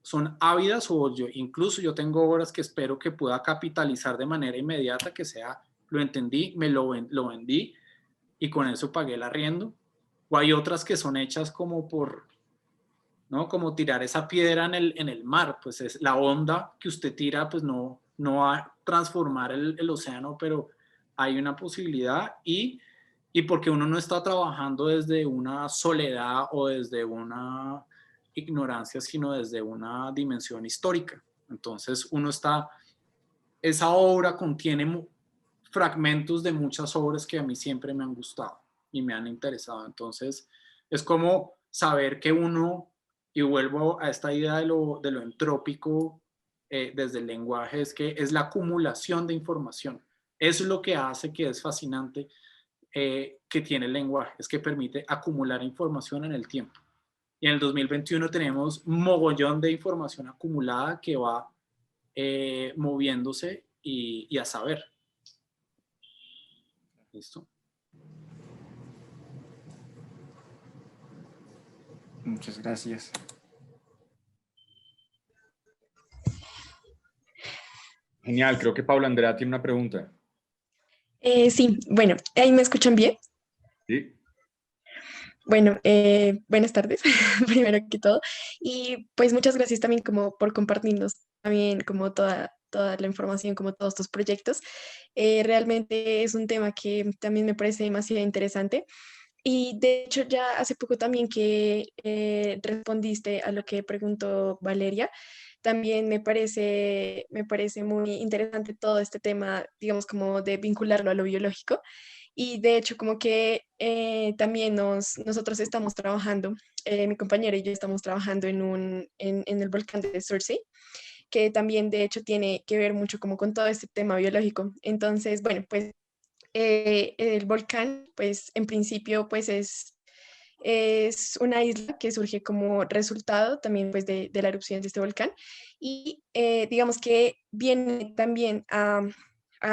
son ávidas, o incluso yo tengo obras que espero que pueda capitalizar de manera inmediata, que sea, lo entendí, lo vendí, y con eso pagué el arriendo. O hay otras que son hechas como por, ¿no? Como tirar esa piedra en el mar, pues es la onda que usted tira, pues no va a transformar el océano, pero hay una posibilidad y porque uno no está trabajando desde una soledad o desde una ignorancia, sino desde una dimensión histórica. Entonces uno está, esa obra contiene fragmentos de muchas obras que a mí siempre me han gustado y me han interesado. Entonces es como saber que uno, y vuelvo a esta idea de lo entrópico desde el lenguaje, es que es la acumulación de información. Eso es lo que hace que es fascinante que tiene el lenguaje, es que permite acumular información en el tiempo. Y en el 2021 tenemos un mogollón de información acumulada que va moviéndose y a saber. ¿Listo? Muchas gracias. Genial, creo que Paula Andrea tiene una pregunta. Sí, bueno, ¿ahí me escuchan bien? ¿Sí? Bueno, buenas tardes, primero que todo. Y pues muchas gracias también como por compartirnos también como toda la información, como todos tus proyectos. Realmente es un tema que también me parece demasiado interesante. Y de hecho ya hace poco también que respondiste a lo que preguntó Valeria, también me parece muy interesante todo este tema, digamos, como de vincularlo a lo biológico. Y de hecho, como que también nosotros estamos trabajando, mi compañera y yo estamos trabajando en el volcán de Surtsey, que también de hecho tiene que ver mucho como con todo este tema biológico. Entonces, bueno, pues el volcán, pues en principio, pues es una isla que surge como resultado también pues de la erupción de este volcán y digamos que viene también a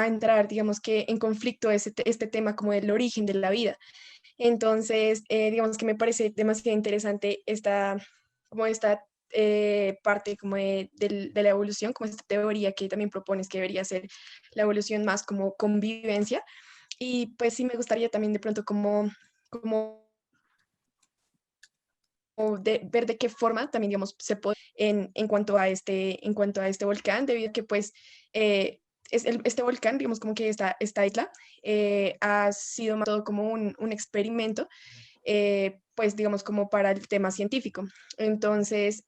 entrar, digamos que en conflicto este tema como del origen de la vida. Entonces, digamos que me parece demasiado interesante como esta parte como de la evolución, como esta teoría que también propones que debería ser la evolución más como convivencia. Y pues sí me gustaría también de pronto como o de ver de qué forma también, digamos, se puede en cuanto a este volcán, debido a que, pues, este volcán, digamos, como que esta isla ha sido más todo como un experimento, pues, digamos, como para el tema científico. Entonces,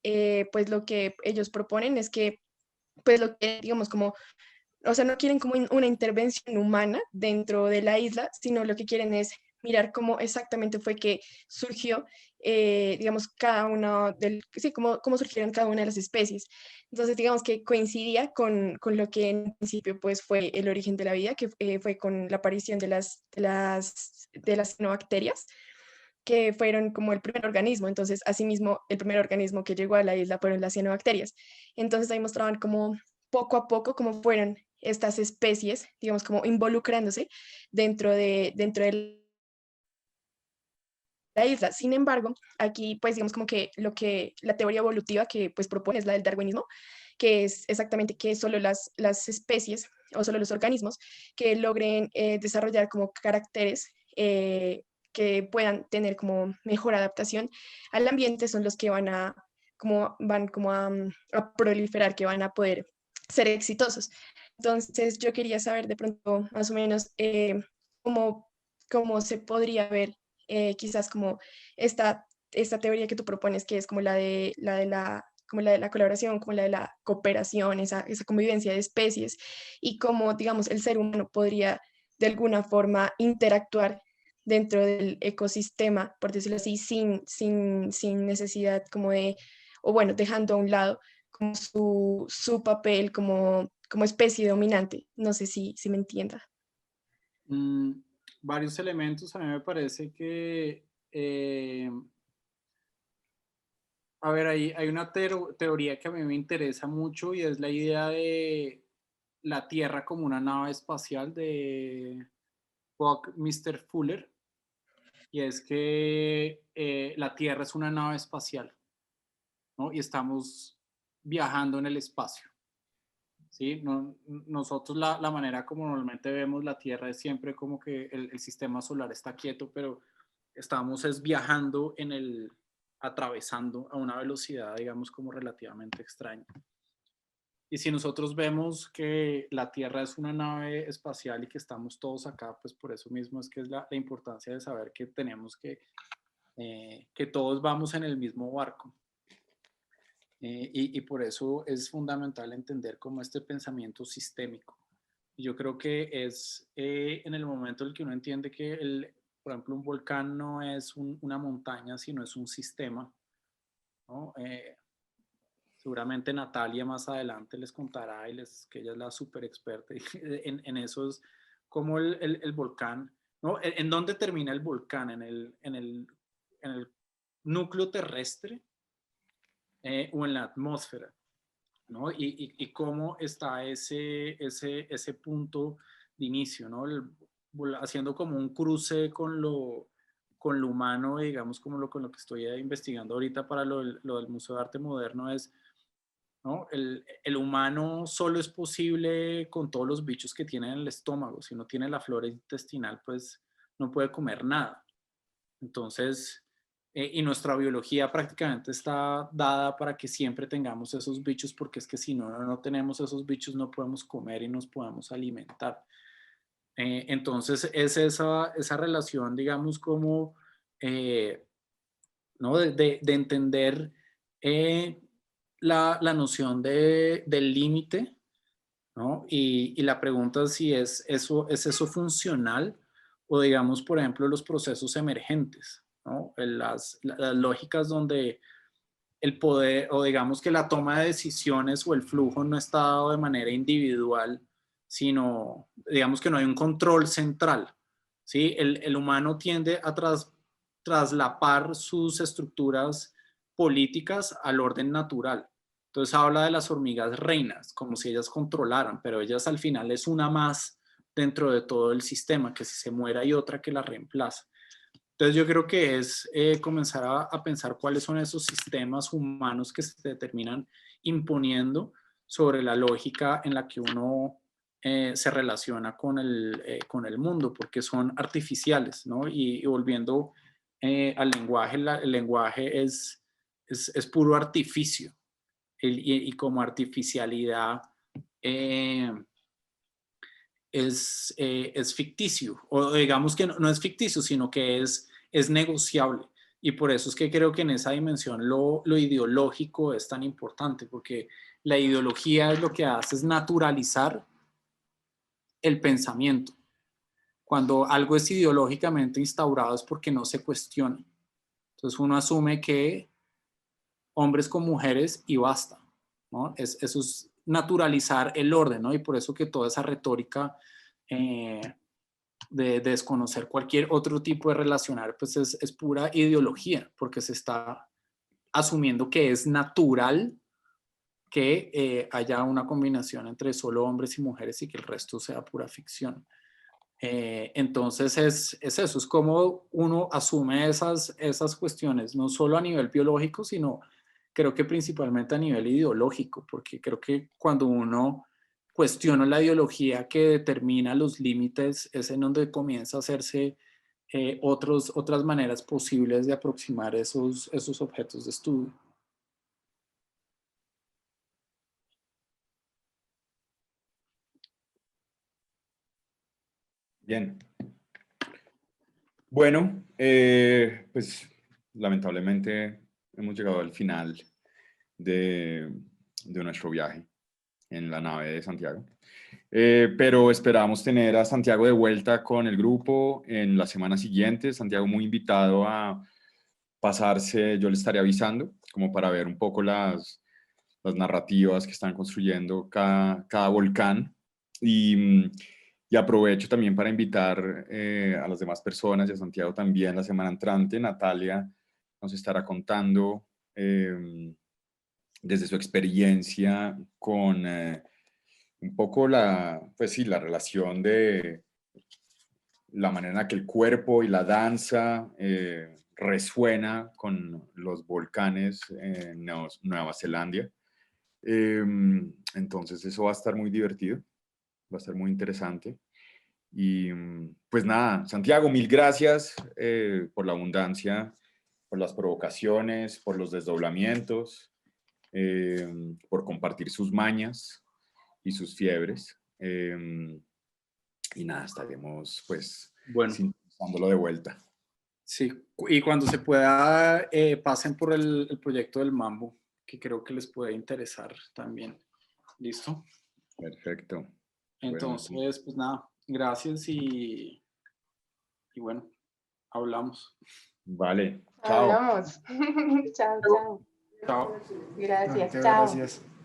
pues, lo que ellos proponen es que, pues, lo que, digamos, como o sea, no quieren como una intervención humana dentro de la isla, sino lo que quieren es mirar cómo exactamente fue que surgió, digamos, sí, cómo surgieron cada una de las especies. Entonces, digamos que coincidía con lo que en principio pues fue el origen de la vida, que fue con la aparición de las cianobacterias, que fueron como el primer organismo. Entonces, asimismo, el primer organismo que llegó a la isla fueron las cianobacterias. Entonces, ahí mostraban como poco a poco cómo fueron estas especies, digamos, como involucrándose dentro de la isla. Sin embargo, aquí, pues, digamos, como que la teoría evolutiva que, pues, propone es la del darwinismo, que es exactamente que solo las especies o solo los organismos que logren desarrollar como caracteres que puedan tener como mejor adaptación al ambiente son los que van como a proliferar, que van a poder ser exitosos. Entonces, yo quería saber de pronto más o menos cómo, cómo se podría ver quizás como esta teoría que tú propones, que es como como la de la colaboración, como la de la cooperación, esa convivencia de especies, y cómo, digamos, el ser humano podría de alguna forma interactuar dentro del ecosistema, por decirlo así, sin necesidad como o bueno, dejando a un lado como su papel como especie dominante. No sé si me entienda. Mm, varios elementos. A mí me parece que, a ver, hay una teoría que a mí me interesa mucho y es la idea de la Tierra como una nave espacial de Buckminster Fuller. Y es que la Tierra es una nave espacial, ¿no? Y estamos viajando en el espacio. ¿sí? No, nosotros la manera como normalmente vemos la Tierra es siempre como que el sistema solar está quieto, pero estamos es viajando atravesando a una velocidad, digamos, como relativamente extraña. Y si nosotros vemos que la Tierra es una nave espacial y que estamos todos acá, pues por eso mismo es que es la importancia de saber que tenemos que todos vamos en el mismo barco. Y por eso es fundamental entender como este pensamiento sistémico. Yo creo que es en el momento en el que uno entiende que, por ejemplo, un volcán no es una montaña, sino es un sistema, ¿no? Seguramente Natalia más adelante les contará que ella es la súper experta en eso, es como el volcán, ¿no? ¿En dónde termina el volcán? En el núcleo terrestre o en la atmósfera, ¿no? Y cómo está ese punto de inicio, ¿no? Haciendo como un cruce con lo humano, digamos, con lo que estoy investigando ahorita para lo del Museo de Arte Moderno es, ¿no? El humano solo es posible con todos los bichos que tiene en el estómago. Si no tiene la flora intestinal, pues no puede comer nada. Entonces, y nuestra biología prácticamente está dada para que siempre tengamos esos bichos, porque es que si no tenemos esos bichos no podemos comer y nos podemos alimentar. Entonces, es esa relación, digamos, como, ¿no? de entender la noción del límite, ¿no? Y la pregunta es si es eso funcional o, digamos, por ejemplo, los procesos emergentes, ¿no? Las lógicas donde el poder, o digamos que la toma de decisiones o el flujo no está dado de manera individual, sino, digamos que no hay un control central, ¿sí? El humano tiende a traslapar sus estructuras políticas al orden natural. Entonces habla de las hormigas reinas, como si ellas controlaran, pero ellas al final es una más dentro de todo el sistema, que si se muere hay otra que la reemplaza. Entonces yo creo que es comenzar a pensar cuáles son esos sistemas humanos que se terminan imponiendo sobre la lógica en la que uno se relaciona con el mundo, porque son artificiales, ¿no? Y volviendo al lenguaje, el lenguaje es puro artificio, y como artificialidad es ficticio, o digamos que no es ficticio, sino que es negociable. Y por eso es que creo que en esa dimensión lo ideológico es tan importante, porque la ideología es lo que hace es naturalizar el pensamiento. Cuando algo es ideológicamente instaurado es porque no se cuestiona. Entonces uno asume que hombres con mujeres y basta, ¿no? Eso es naturalizar el orden, ¿no? Y por eso que toda esa retórica de desconocer cualquier otro tipo de relacionar, pues es pura ideología, porque se está asumiendo que es natural que haya una combinación entre solo hombres y mujeres y que el resto sea pura ficción. Entonces es eso, es como uno asume esas cuestiones, no solo a nivel biológico, sino creo que principalmente a nivel ideológico, porque creo que cuando uno cuestiona la ideología que determina los límites, es en donde comienza a hacerse otras maneras posibles de aproximar esos objetos de estudio. Bien. Bueno, pues lamentablemente hemos llegado al final de nuestro viaje en la nave de Santiago. Pero esperamos tener a Santiago de vuelta con el grupo en la semana siguiente. Santiago muy invitado a pasarse, yo le estaré avisando, como para ver un poco las narrativas que están construyendo cada volcán. Y aprovecho también para invitar a las demás personas y a Santiago también la semana entrante. Natalia nos estará contando desde su experiencia con un poco pues sí, la relación de la manera en la que el cuerpo y la danza resuena con los volcanes en Nueva Zelanda. Entonces eso va a estar muy divertido, va a estar muy interesante. Y pues nada, Santiago, mil gracias por la abundancia, por las provocaciones, por los desdoblamientos, por compartir sus mañas y sus fiebres. Y nada, estaremos pues Bueno, sintiéndolo de vuelta. sí, y cuando se pueda, pasen por el proyecto del Mambo, que creo que les puede interesar también. ¿Listo? Perfecto. Entonces, Bueno, pues nada, gracias y bueno, hablamos. vale, chao. Hablamos. Chao, chao. Chao. Gracias, Mateo, chao. gracias.